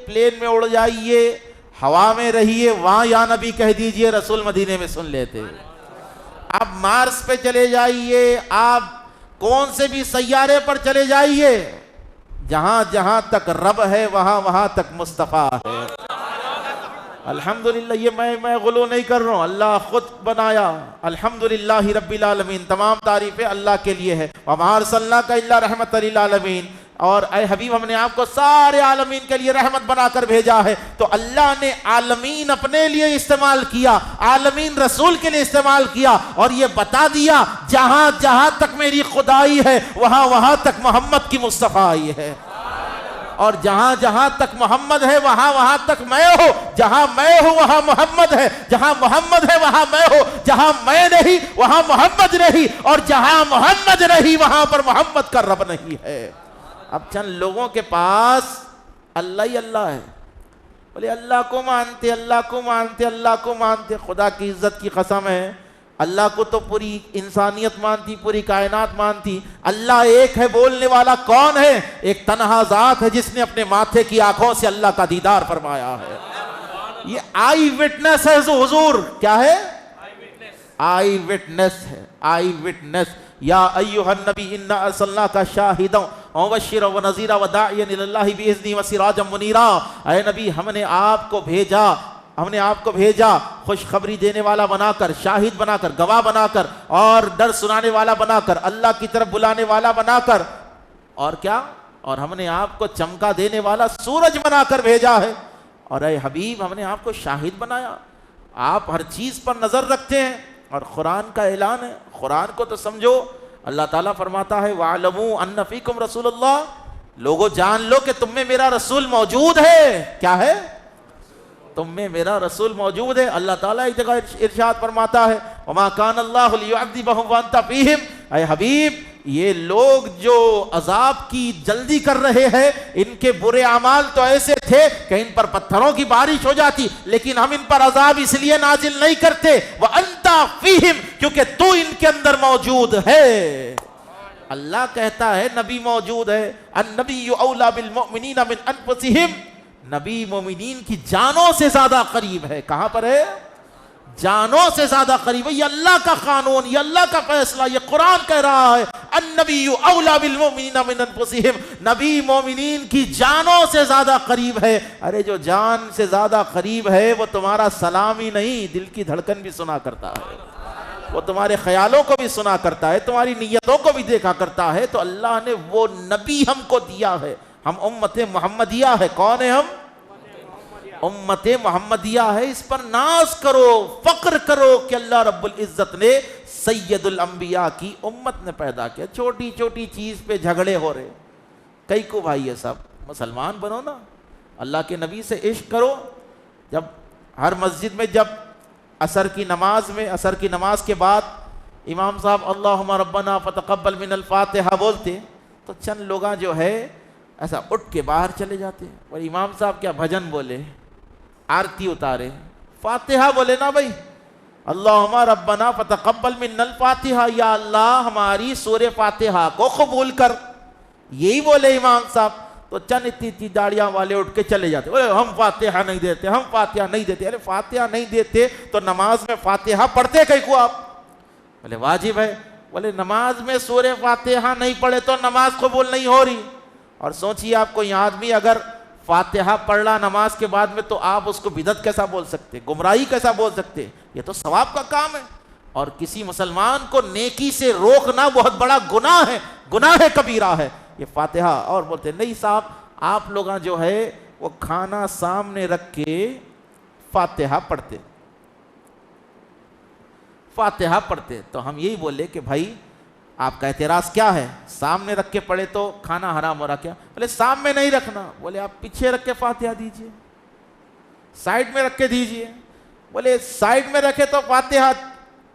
پلین میں اڑ جائیے، ہوا میں رہیے، وہاں یا نبی کہہ دیجئے، رسول مدینے میں سن لیتے. آپ مارس پہ چلے جائیے، آپ کون سے بھی سیارے پر چلے جائیے، جہاں جہاں تک رب ہے وہاں وہاں تک مصطفیٰ ہے. الحمدللہ، یہ میں غلو نہیں کر رہا ہوں، اللہ خود بنایا. الحمدللہ رب العالمین، تمام تعریفیں اللہ کے لیے ہے. وَمَا أَرْسَلْنَاكَ إِلَّا رَحْمَةً لِلْعَالَمِينَ. اور اے حبیب، ہم نے آپ کو سارے عالمین کے لیے رحمت بنا کر بھیجا ہے. تو اللہ نے عالمین اپنے لیے استعمال کیا، عالمین رسول کے لیے استعمال کیا، اور یہ بتا دیا جہاں جہاں تک میری خدائی ہے وہاں وہاں تک محمد کی مصطفیٰ ہے. اور جہاں جہاں تک محمد ہے وہاں وہاں تک میں ہوں. جہاں میں ہوں وہاں محمد ہے، جہاں محمد ہے وہاں میں ہوں. جہاں میں نہیں وہاں محمد نہیں، اور جہاں محمد نہیں وہاں پر محمد کا رب نہیں ہے. اب چند لوگوں کے پاس اللہ ہی اللہ ہے، بولے اللہ کو مانتے، اللہ کو مانتے، اللہ کو مانتے. خدا کی عزت کی قسم ہے، اللہ کو تو پوری انسانیت مانتی، پوری کائنات مانتی. اللہ ایک ہے، بولنے والا کون ہے؟ ایک تنہا ذات ہے جس نے اپنے ماتھے کی آنکھوں سے اللہ کا دیدار فرمایا ہے. یہ آئی وٹنس ہے حضور. کیا ہے؟ آئی وٹنس ہے، آئی وٹنس. یا ایھا النبی انا ارسلناک شاہدا ومبشرا ونذیرا وداعیا الی اللہ باذنہ وسراجا منیرا. اے نبی، ہم نے آپ کو بھیجا خوشخبری دینے والا بنا کر، شاہد بنا کر، گواہ بنا کر، اور ڈر سنانے والا بنا کر، اللہ کی طرف بلانے والا بنا کر، اور کیا؟ اور ہم نے آپ کو چمکا دینے والا سورج بنا کر بھیجا ہے. اور اے حبیب، ہم نے آپ کو شاہد بنایا. آپ ہر چیز پر نظر رکھتے ہیں، اور قرآن کا اعلان ہے. قرآن کو تو سمجھو. اللہ تعالیٰ فرماتا ہے وَاعْلَمُوا أَنَّ فِيكُمْ رَسُولَ اللَّهِ. لوگو جان لو کہ تم میں میرا رسول موجود ہے. کیا ہے؟ تم میں میرا رسول موجود ہے. اللہ تعالیٰ ایک جگہ ارشاد فرماتا ہے وَمَا كَانَ اللَّهُ لِيُعَذِّبَهُمْ وَأَنْتَ فِيهِمْ. اے حبیب، یہ لوگ جو عذاب کی جلدی کر رہے ہیں، ان کے برے اعمال تو ایسے تھے کہ ان پر پتھروں کی بارش ہو جاتی، لیکن ہم ان پر عذاب اس لیے نازل نہیں کرتے وَأَنْتَ فِيهِمْ، کیونکہ تو ان کے اندر موجود ہے. اللہ کہتا ہے نبی موجود ہے. النبی اولیٰ بالمؤمنین من انفسہم. نبی مومنین کی جانوں سے زیادہ قریب ہے. کہاں پر ہے؟ جانوں سے زیادہ قریب ہے. یہ اللہ کا قانون، یہ اللہ کا فیصلہ، یہ قرآن کہہ رہا ہے النبی اولیٰ بالمؤمنین من انفسہم. نبی مومنین کی جانوں سے زیادہ قریب ہے. ارے جو جان سے زیادہ قریب ہے وہ تمہارا سلام ہی نہیں، دل کی دھڑکن بھی سنا کرتا ہے، وہ تمہارے خیالوں کو بھی سنا کرتا ہے، تمہاری نیتوں کو بھی دیکھا کرتا ہے. تو اللہ نے وہ نبی ہم کو دیا ہے. ہم امت محمدیہ ہے. کون ہے ہم؟ امت محمدیہ ہے. اس پر ناز کرو، فخر کرو کہ اللہ رب العزت نے سید الانبیاء کی امت نے پیدا کیا. چھوٹی چھوٹی چیز پہ جھگڑے ہو رہے. کئی کو بھائی ہے سب مسلمان بنو نا، اللہ کے نبی سے عشق کرو. جب ہر مسجد میں جب عصر کی نماز کے بعد امام صاحب اللہم ربنا فتقبل من الفاتحہ بولتے تو چند لوگاں جو ہے ایسا اٹھ کے باہر چلے جاتے. اور امام صاحب کیا بھجن بولے، آرتی اتارے، فاتحہ بولے نا بھائی، اللہم ربنا فتقبل من الفاتحہ، یا اللہ ہماری سورہ فاتحہ کو قبول کر. یہی بولے امام صاحب تو چند اتنی داڑیاں والے اٹھ کے چلے جاتے. ہم فاتحہ نہیں دیتے، ہم فاتحہ نہیں دیتے. ارے فاتحہ نہیں دیتے تو نماز میں فاتحہ پڑھتے کہیں کو آپ؟ بولے واجب ہے. بولے نماز میں سورہ فاتحہ نہیں پڑھے تو نماز قبول نہیں ہو رہی. اور سوچیے آپ کوئی آدمی اگر فاتحہ پڑھ رہا نماز کے بعد میں تو آپ اس کو بدعت کیسا بول سکتے، گمراہی کیسا بول سکتے؟ یہ تو ثواب کا کام ہے. اور کسی مسلمان کو نیکی سے روکنا بہت بڑا گناہ ہے، گناہ کبیرہ ہے یہ فاتحہ. اور بولتے نہیں صاحب آپ لوگ جو ہے وہ کھانا سامنے رکھ کے فاتحہ پڑھتے، فاتحہ پڑھتے. تو ہم یہی بولے کہ بھائی آپ کا اعتراض کیا ہے؟ سامنے رکھ کے پڑھے تو کھانا حرام ہو رہا کیا؟ بولے سامنے نہیں رکھنا. بولے آپ پیچھے رکھ کے فاتحہ دیجئے، سائیڈ میں رکھ کے دیجئے. بولے سائیڈ میں رکھے تو فاتحہ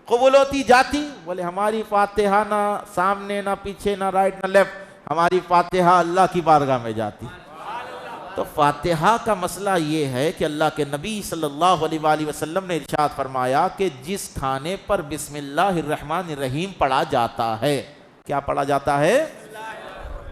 قبول ہوتی جاتی. بولے ہماری فاتحہ نہ سامنے نہ پیچھے نہ رائٹ نہ لیفٹ، ہماری فاتحہ اللہ کی بارگاہ میں جاتی. تو فاتحہ کا مسئلہ یہ ہے کہ اللہ کے نبی صلی اللہ علیہ وآلہ وسلم نے ارشاد فرمایا کہ جس کھانے پر بسم اللہ الرحمن الرحیم پڑھا جاتا ہے، کیا پڑھا جاتا ہے؟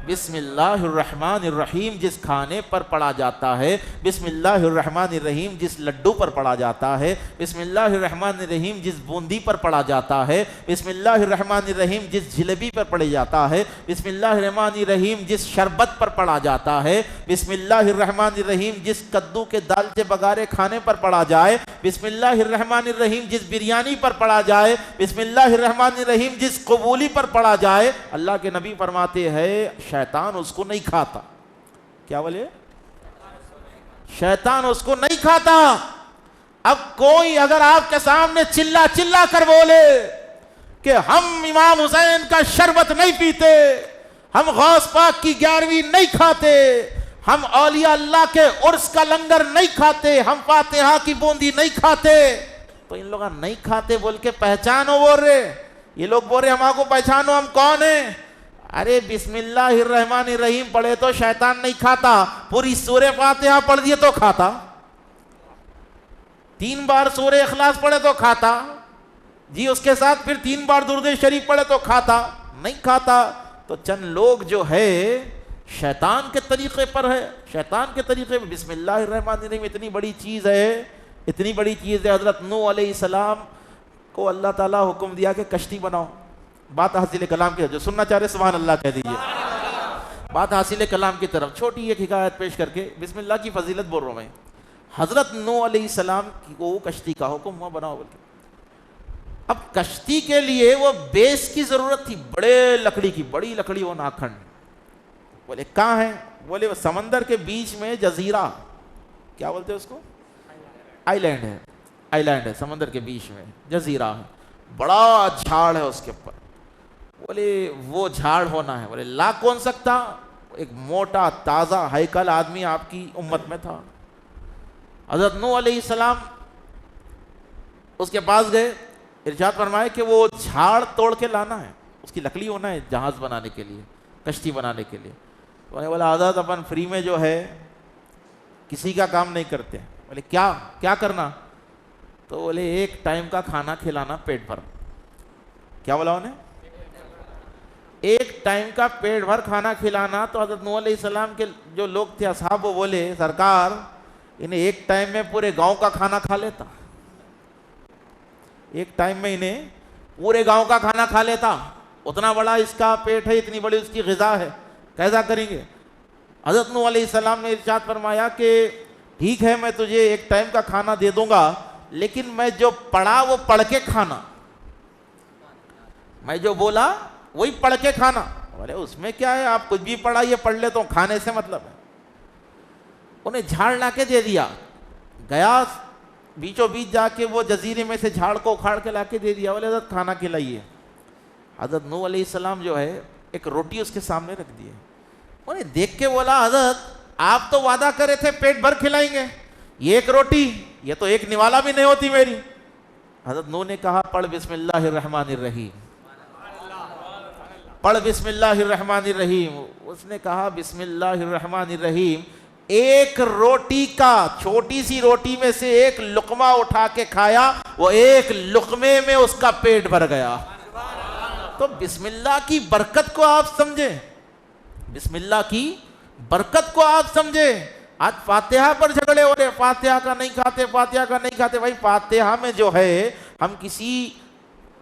بسم اللہ الرحمن الرحیم. جس کھانے پر پڑھا جاتا ہے، بسم اللہ الرحمن الرحیم جس لڈو پر پڑھا جاتا ہے، بسم اللہ الرحمن الرحیم جس بوندی پر پڑھا جاتا ہے، بسم اللہ الرحمن الرحیم جس جلیبی پر پڑھا جاتا ہے، بسم اللہ الرحمن الرحیم جس شربت پر پڑھا جاتا ہے، بسم اللہ الرحمن الرحیم جس کدو کے دالچے بگارے کھانے پر پڑھا جائے، بسم اللہ الرحمن الرحیم جس بریانی پر پڑھا جائے، بسم اللہ الرحمن الرحیم جس قبولی پر پڑھا جائے، اللہ کے نبی فرماتے ہیں شیطان اس کو نہیں کھاتا. کیا بولے؟ شیطان اس کو نہیں کھاتا. اب کوئی اگر آپ کے سامنے چلا چلا کر بولے کہ ہم امام حسین کا شربت نہیں پیتے، ہم غوث پاک کی 11ویں نہیں کھاتے، ہم اولیاء اللہ کے عرس کا لنگر نہیں کھاتے، ہم فاتحہ کی بوندی نہیں کھاتے، تو ان لوگ نہیں کھاتے بول کے پہچانو بول رہے. یہ لوگ بول رہے ہم کو پہچانو ہم کون ہیں. ارے بسم اللہ الرحمن الرحیم پڑھے تو شیطان نہیں کھاتا، پوری سورہ فاتحہ پڑھ دیے تو کھاتا، 3 بار سورہ اخلاص پڑھے تو کھاتا جی، اس کے ساتھ پھر 3 بار درود شریف پڑھے تو کھاتا، نہیں کھاتا. تو چند لوگ جو ہے شیطان کے طریقے پر ہے، شیطان کے طریقے پر. بسم اللہ الرحمن الرحیم اتنی بڑی چیز ہے، اتنی بڑی چیز ہے. حضرت نوح علیہ السلام کو اللہ تعالیٰ حکم دیا کہ کشتی بناؤ. بات حاصل کلام کی، جو سننا چاہ رہے سبحان اللہ کہہ دیجئے. بات حاصل کلام کی طرف چھوٹی ایک حکایت پیش کر کے بسم اللہ کی فضیلت بول رہا ہوں میں. حضرت نوح علیہ السلام کو کشتی کا حکم ہوا بناؤ بول کے. اب کشتی کے لیے وہ بیس کی ضرورت تھی، بڑے لکڑی کی، بڑی لکڑی وہ ناکھن. بولے کہاں ہے؟ بولے وہ سمندر کے بیچ میں جزیرہ، کیا بولتے ہیں اس کو؟ آئی لینڈ ہے، آئی لینڈ ہے سمندر کے بیچ میں جزیرہ ہے، بڑا جھاڑ ہے اس کے اوپر. بولے وہ جھاڑ ہونا ہے. بولے لا کون سکتا؟ ایک موٹا تازہ ہیکل آدمی آپ کی امت میں تھا. حضرت نوح علیہ السلام اس کے پاس گئے، ارشاد فرمائے کہ وہ جھاڑ توڑ کے لانا ہے، اس کی لکڑی ہونا ہے جہاز بنانے کے لیے، کشتی بنانے کے لیے. تو نے بولا حضرت اپن فری میں جو ہے کسی کا کام نہیں کرتے. بولے کیا کرنا؟ تو بولے ایک ٹائم کا کھانا کھلانا پیٹ بھر. کیا بولا انہیں؟ ایک ٹائم کا پیٹ بھر کھانا کھلانا. تو حضرت نوح علیہ السلام کے جو لوگ تھے اصحاب، وہ بولے سرکار انہیں ایک ٹائم میں پورے گاؤں کا کھانا کھا لیتا، ایک ٹائم میں انہیں پورے گاؤں کا کھانا کھا لیتا، اتنا بڑا اس کا پیٹ ہے، اتنی بڑی اس کی غذا ہے، کیسا کریں گے؟ حضرت نوح علیہ السلام نے ارشاد فرمایا کہ ٹھیک ہے میں تجھے ایک ٹائم کا کھانا دے دوں گا، لیکن میں جو پڑھا وہ پڑھ کے کھانا، میں جو بولا وہی پڑھ کے کھانا. بولے اس میں کیا ہے، آپ کچھ بھی پڑھائیے پڑھ لے تو کھانے سے مطلب ہے. انہیں جھاڑ لا کے دے دیا، گیا بیچوں بیچ جا کے وہ جزیرے میں سے جھاڑ کو اکھاڑ کے لا کے دے دیا. بولے حضرت کھانا کھلائیے. حضرت نوح علیہ السلام جو ہے ایک روٹی اس کے سامنے رکھ دیے. انہیں دیکھ کے بولا حضرت آپ تو وعدہ کرے تھے پیٹ بھر کھلائیں گے، یہ ایک روٹی، یہ تو ایک نوالا بھی نہیں ہوتی میری. حضرت نوح نے کہا پڑھ بسم اللہ الرحمن الرحیم، پڑھ بسم اللہ الرحمن الرحیم. اس نے کہا بسم اللہ الرحمن الرحیم. ایک روٹی کا، چھوٹی سی روٹی میں سے ایک لقمہ اٹھا کے کھایا، وہ ایک لقمے میں اس کا پیٹ بھر گیا. تو بسم اللہ کی برکت کو آپ سمجھیں، بسم اللہ کی برکت کو آپ سمجھیں. آج فاتحہ پر جھگڑے ہو رہے، فاتحہ کا نہیں کھاتے، فاتحہ کا نہیں کھاتے. بھائی فاتحہ میں جو ہے ہم کسی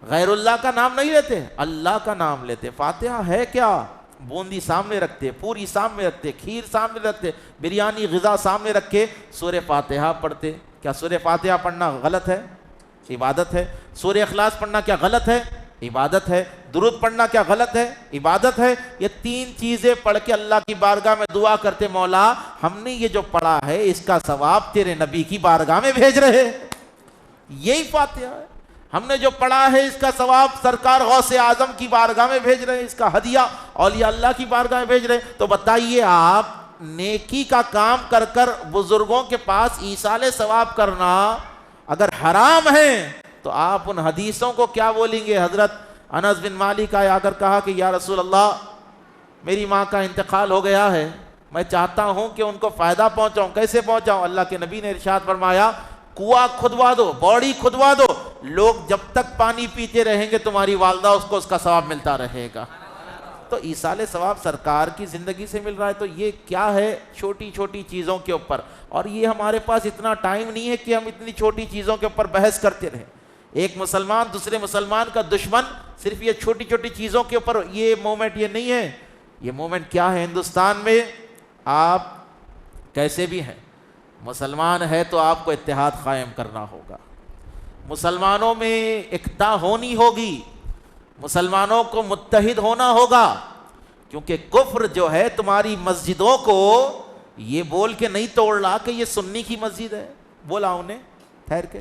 غیر اللہ کا نام نہیں لیتے، اللہ کا نام لیتے. فاتحہ ہے کیا؟ بوندی سامنے رکھتے، پوری سامنے رکھتے، کھیر سامنے رکھتے، بریانی غذا سامنے رکھ کے سورہ فاتحہ پڑھتے. کیا سورہ فاتحہ پڑھنا غلط ہے؟ عبادت ہے. سورہ اخلاص پڑھنا کیا غلط ہے؟ عبادت ہے. درود پڑھنا کیا غلط ہے؟ عبادت ہے. یہ تین چیزیں پڑھ کے اللہ کی بارگاہ میں دعا کرتے مولا ہم نے یہ جو پڑھا ہے اس کا ثواب تیرے نبی کی بارگاہ میں بھیج رہے. یہی فاتحہ ہے. ہم نے جو پڑھا ہے اس کا ثواب سرکار غوث اعظم کی بارگاہ میں بھیج رہے ہیں, اس کا ہدیہ اولیاء اللہ کی بارگاہ میں بھیج رہے ہیں. تو بتائیے آپ نیکی کا کام کر کر بزرگوں کے پاس ایصال ثواب کرنا اگر حرام ہے تو آپ ان حدیثوں کو کیا بولیں گے؟ حضرت انس بن مالک آیا کر کہا کہ یا رسول اللہ میری ماں کا انتقال ہو گیا ہے, میں چاہتا ہوں کہ ان کو فائدہ پہنچاؤں, کیسے پہنچاؤں؟ اللہ کے نبی نے ارشاد فرمایا کنواں کھدوا دو, باڑی کھدوا دو, لوگ جب تک پانی پیتے رہیں گے تمہاری والدہ اس کو اس کا ثواب ملتا رہے گا. تو ایصال ثواب سرکار کی زندگی سے مل رہا ہے. تو یہ کیا ہے؟ چھوٹی چھوٹی چیزوں کے اوپر. اور یہ ہمارے پاس اتنا ٹائم نہیں ہے کہ ہم اتنی چھوٹی چیزوں کے اوپر بحث کرتے رہیں. ایک مسلمان دوسرے مسلمان کا دشمن صرف یہ چھوٹی چھوٹی چیزوں کے اوپر. یہ مومنٹ یہ نہیں ہے. یہ مومنٹ کیا ہے؟ ہندوستان میں آپ کیسے بھی ہیں, مسلمان ہے تو آپ کو اتحاد قائم کرنا ہوگا, مسلمانوں میں اکتا ہونی ہوگی, مسلمانوں کو متحد ہونا ہوگا. کیونکہ کفر جو ہے تمہاری مسجدوں کو یہ بول کے نہیں توڑ رہا کہ یہ سنی کی مسجد ہے. بولا انہیں ٹھہر کے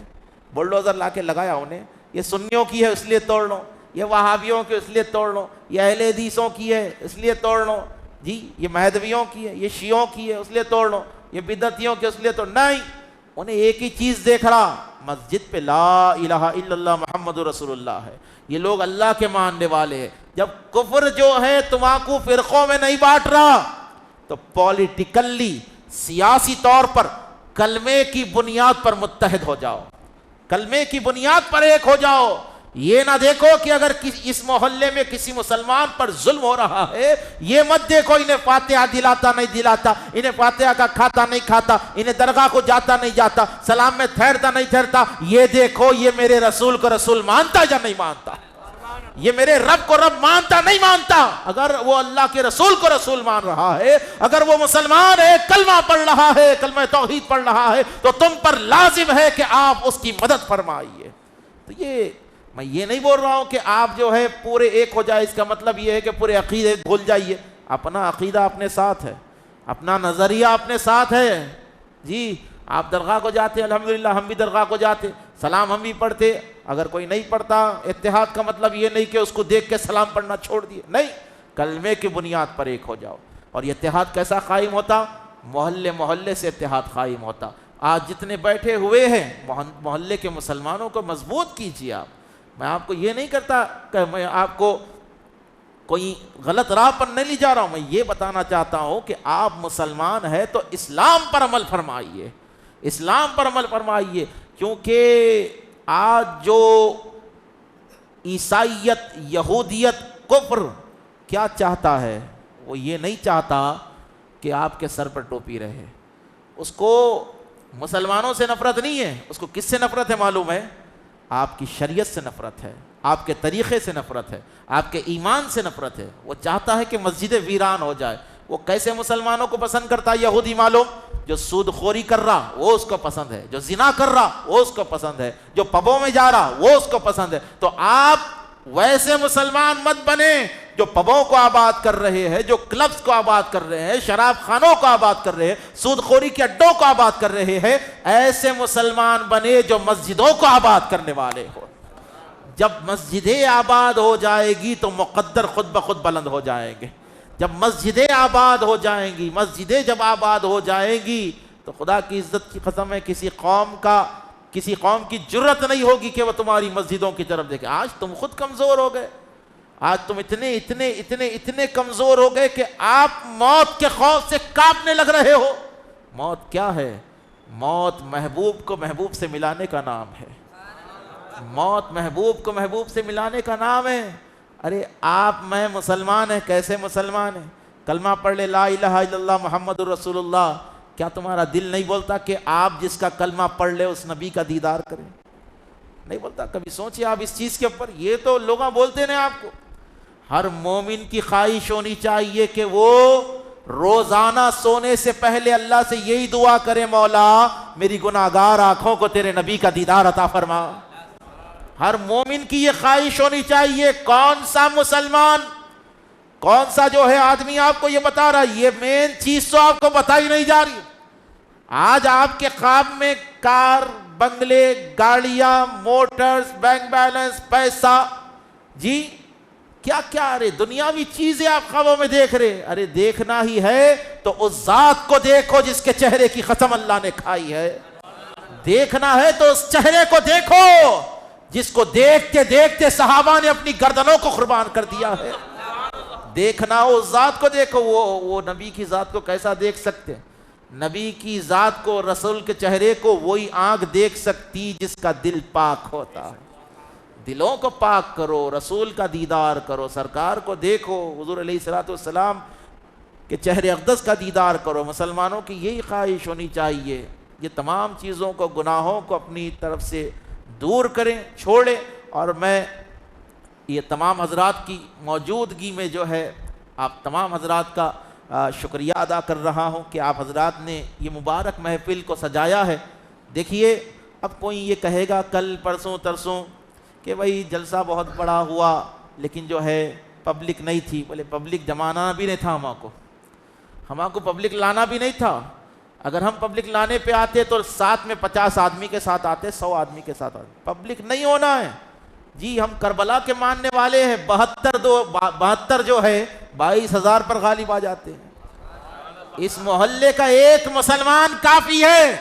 بلڈوزر لا کے لگایا انہیں, یہ سنیوں کی ہے اس لیے توڑ لو, یہ وہابیوں کی اس لیے توڑ لو, یہ اہل حدیثوں کی ہے اس لیے توڑ لو, جی یہ مہدویوں کی ہے, یہ شیعوں کی ہے اس لیے توڑ لو, یہ بدعتیوں کی اس لیے توڑ. نہیں, انہیں ایک ہی چیز دیکھ رہا, مسجد پہ لا الہ الا اللہ محمد رسول اللہ ہے, یہ لوگ اللہ کے ماننے والے ہیں. جب کفر جو ہے تمہاکو فرقوں میں نہیں بانٹ رہا تو پولیٹیکلی سیاسی طور پر کلمے کی بنیاد پر متحد ہو جاؤ, کلمے کی بنیاد پر ایک ہو جاؤ. یہ نہ دیکھو کہ اگر اس محلے میں کسی مسلمان پر ظلم ہو رہا ہے, یہ مت دیکھو انہیں فاتحہ دلاتا نہیں دلاتا, انہیں فاتحہ کا کھاتا نہیں کھاتا, انہیں درگاہ کو جاتا نہیں جاتا, سلام میں ٹھہرتا نہیں ٹھہرتا. یہ دیکھو یہ میرے رسول کو رسول مانتا یا نہیں مانتا, یہ میرے رب کو رب مانتا نہیں مانتا. اگر وہ اللہ کے رسول کو رسول مان رہا ہے, اگر وہ مسلمان ہے, کلمہ پڑھ رہا ہے, کلمہ توحید پڑھ رہا ہے, تو تم پر لازم ہے کہ آپ اس کی مدد فرمائیے. تو یہ میں یہ نہیں بول رہا ہوں کہ آپ جو ہے پورے ایک ہو جائے, اس کا مطلب یہ ہے کہ پورے عقیدے بھول جائیے. اپنا عقیدہ اپنے ساتھ ہے, اپنا نظریہ اپنے ساتھ ہے. جی آپ درگاہ کو جاتے, الحمدللہ ہم بھی درگاہ کو جاتے, سلام ہم بھی پڑھتے. اگر کوئی نہیں پڑھتا, اتحاد کا مطلب یہ نہیں کہ اس کو دیکھ کے سلام پڑھنا چھوڑ دیے, نہیں, کلمے کی بنیاد پر ایک ہو جاؤ. اور یہ اتحاد کیسا قائم ہوتا؟ محلے محلے سے اتحاد قائم ہوتا. آج جتنے بیٹھے ہوئے ہیں محلے کے مسلمانوں کو مضبوط کیجیے. آپ, میں آپ کو یہ نہیں کرتا کہ میں آپ کو کوئی غلط راہ پر نہیں لے جا رہا ہوں, میں یہ بتانا چاہتا ہوں کہ آپ مسلمان ہیں تو اسلام پر عمل فرمائیے, اسلام پر عمل فرمائیے. کیونکہ آج جو عیسائیت, یہودیت, کفر کیا چاہتا ہے, وہ یہ نہیں چاہتا کہ آپ کے سر پر ٹوپی رہے. اس کو مسلمانوں سے نفرت نہیں ہے, اس کو کس سے نفرت ہے معلوم ہے؟ آپ کی شریعت سے نفرت ہے, آپ کے طریقے سے نفرت ہے, آپ کے ایمان سے نفرت ہے. وہ چاہتا ہے کہ مسجدیں ویران ہو جائے. وہ کیسے مسلمانوں کو پسند کرتا ہے یہودی معلوم؟ جو سود خوری کر رہا وہ اس کو پسند ہے, جو زنا کر رہا وہ اس کو پسند ہے, جو پبوں میں جا رہا وہ اس کو پسند ہے. تو آپ ویسے مسلمان مت بنے جو پبوں کو آباد کر رہے ہیں, جو کلبز کو آباد کر رہے ہیں, شراب خانوں کو آباد کر رہے ہیں, سود خوری کے اڈوں کو آباد کر رہے ہیں. ایسے مسلمان بنے جو مسجدوں کو آباد کرنے والے ہو. جب مسجدیں آباد ہو جائے گی تو مقدر خود بخود بلند ہو جائیں گے. جب مسجدیں آباد ہو جائیں گی, مسجدیں جب آباد ہو جائیں گی تو خدا کی عزت کی قسم ہے کسی قوم کی جرت نہیں ہوگی کہ وہ تمہاری مسجدوں کی طرف دیکھے. آج تم خود کمزور ہو گئے, آج تم اتنے اتنے اتنے اتنے کمزور ہو گئے کہ آپ موت کے خوف سے کانپنے لگ رہے ہو. موت کیا ہے؟ موت محبوب کو محبوب سے ملانے کا نام ہے. موت محبوب کو محبوب سے ملانے کا نام ہے. ارے آپ میں مسلمان ہیں, کیسے مسلمان ہیں؟ کلمہ پڑھ لے لا الہ الا اللہ محمد رسول اللہ, کیا تمہارا دل نہیں بولتا کہ آپ جس کا کلمہ پڑھ لے اس نبی کا دیدار کریں؟ نہیں بولتا؟ کبھی سوچیں آپ اس چیز کے اوپر. یہ تو لوگ بولتے ہیں آپ کو. ہر مومن کی خواہش ہونی چاہیے کہ وہ روزانہ سونے سے پہلے اللہ سے یہی دعا کرے, مولا میری گناہگار آنکھوں کو تیرے نبی کا دیدار عطا فرما, ہر مومن کی یہ خواہش ہونی چاہیے. کون سا مسلمان، کون سا جو ہے آدمی آپ کو یہ بتا رہا ہے، یہ مین چیز تو آپ کو بتائی نہیں جا رہی. آج آپ کے خواب میں کار، بنگلے، گاڑیاں، موٹرز، بینک بیلنس، پیسہ، جی کیا کیا، ارے دنیاوی چیزیں آپ خوابوں میں دیکھ رہے. ارے دیکھنا ہی ہے تو اس ذات کو دیکھو جس کے چہرے کی قسم اللہ نے کھائی ہے. دیکھنا ہے تو اس چہرے کو دیکھو جس کو دیکھتے دیکھتے صحابہ نے اپنی گردنوں کو قربان کر دیا ہے. دیکھنا ہو اس ذات کو دیکھو. وہ نبی کی ذات کو کیسا دیکھ سکتے؟ نبی کی ذات کو، رسول کے چہرے کو وہی آنکھ دیکھ سکتی جس کا دل پاک ہوتا ہے. دلوں کو پاک کرو، رسول کا دیدار کرو، سرکار کو دیکھو، حضور علیہ الصلوۃ والسلام کے چہرے اقدس کا دیدار کرو. مسلمانوں کی یہی خواہش ہونی چاہیے. یہ تمام چیزوں کو، گناہوں کو اپنی طرف سے دور کریں، چھوڑیں. اور میں یہ تمام حضرات کی موجودگی میں جو ہے آپ تمام حضرات کا شکریہ ادا کر رہا ہوں کہ آپ حضرات نے یہ مبارک محفل کو سجایا ہے. دیکھیے اب کوئی یہ کہے گا کل پرسوں ترسوں کہ بھائی جلسہ بہت بڑا ہوا لیکن جو ہے پبلک نہیں تھی. بولے پبلک جمانا بھی نہیں تھا، ہمارا کو پبلک لانا بھی نہیں تھا. اگر ہم پبلک لانے پہ آتے تو ساتھ میں 50 آدمی کے ساتھ آتے، 100 آدمی کے ساتھ آتے. پبلک نہیں ہونا ہے جی. ہم کربلا کے ماننے والے ہیں. 72 جو ہے 22,000 پر غالب آ جاتے ہیں. اس محلے کا ایک مسلمان کافی ہے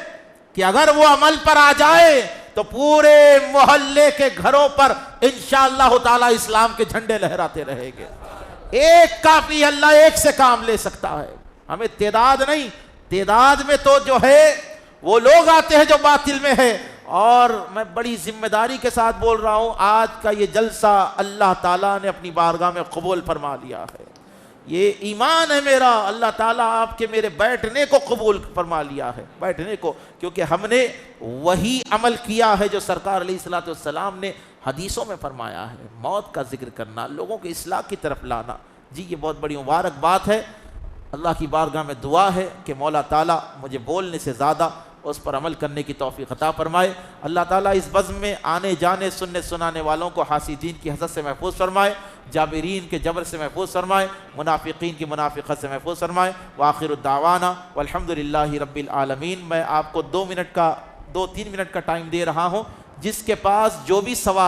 کہ اگر وہ عمل پر آ جائے تو پورے محلے کے گھروں پر انشاءاللہ تعالی اسلام کے جھنڈے لہراتے رہیں گے. ایک کافی، اللہ ایک سے کام لے سکتا ہے. ہمیں تعداد نہیں، تعداد میں تو جو ہے وہ لوگ آتے ہیں جو باطل میں ہے. اور میں بڑی ذمہ داری کے ساتھ بول رہا ہوں، آج کا یہ جلسہ اللہ تعالیٰ نے اپنی بارگاہ میں قبول فرما لیا ہے. یہ ایمان ہے میرا، اللہ تعالیٰ آپ کے میرے بیٹھنے کو قبول فرما لیا ہے، بیٹھنے کو، کیونکہ ہم نے وہی عمل کیا ہے جو سرکار علیہ الصلوۃ والسلام نے حدیثوں میں فرمایا ہے. موت کا ذکر کرنا، لوگوں کی اصلاح کی طرف لانا، جی یہ بہت بڑی مبارک بات ہے. اللہ کی بارگاہ میں دعا ہے کہ مولا تعالیٰ مجھے بولنے سے زیادہ اس پر عمل کرنے کی توفیق عطا فرمائے. اللہ تعالیٰ اس بزم میں آنے جانے، سننے سنانے والوں کو حاسدین کی حسد سے محفوظ فرمائے، جابرین کے جبر سے محفوظ فرمائے، منافقین کی منافقت سے محفوظ فرمائے. وآخر الدعوانا والحمدللہ رب العالمین. میں آپ کو 2 3 منٹ کا ٹائم دے رہا ہوں. جس کے پاس جو بھی سوال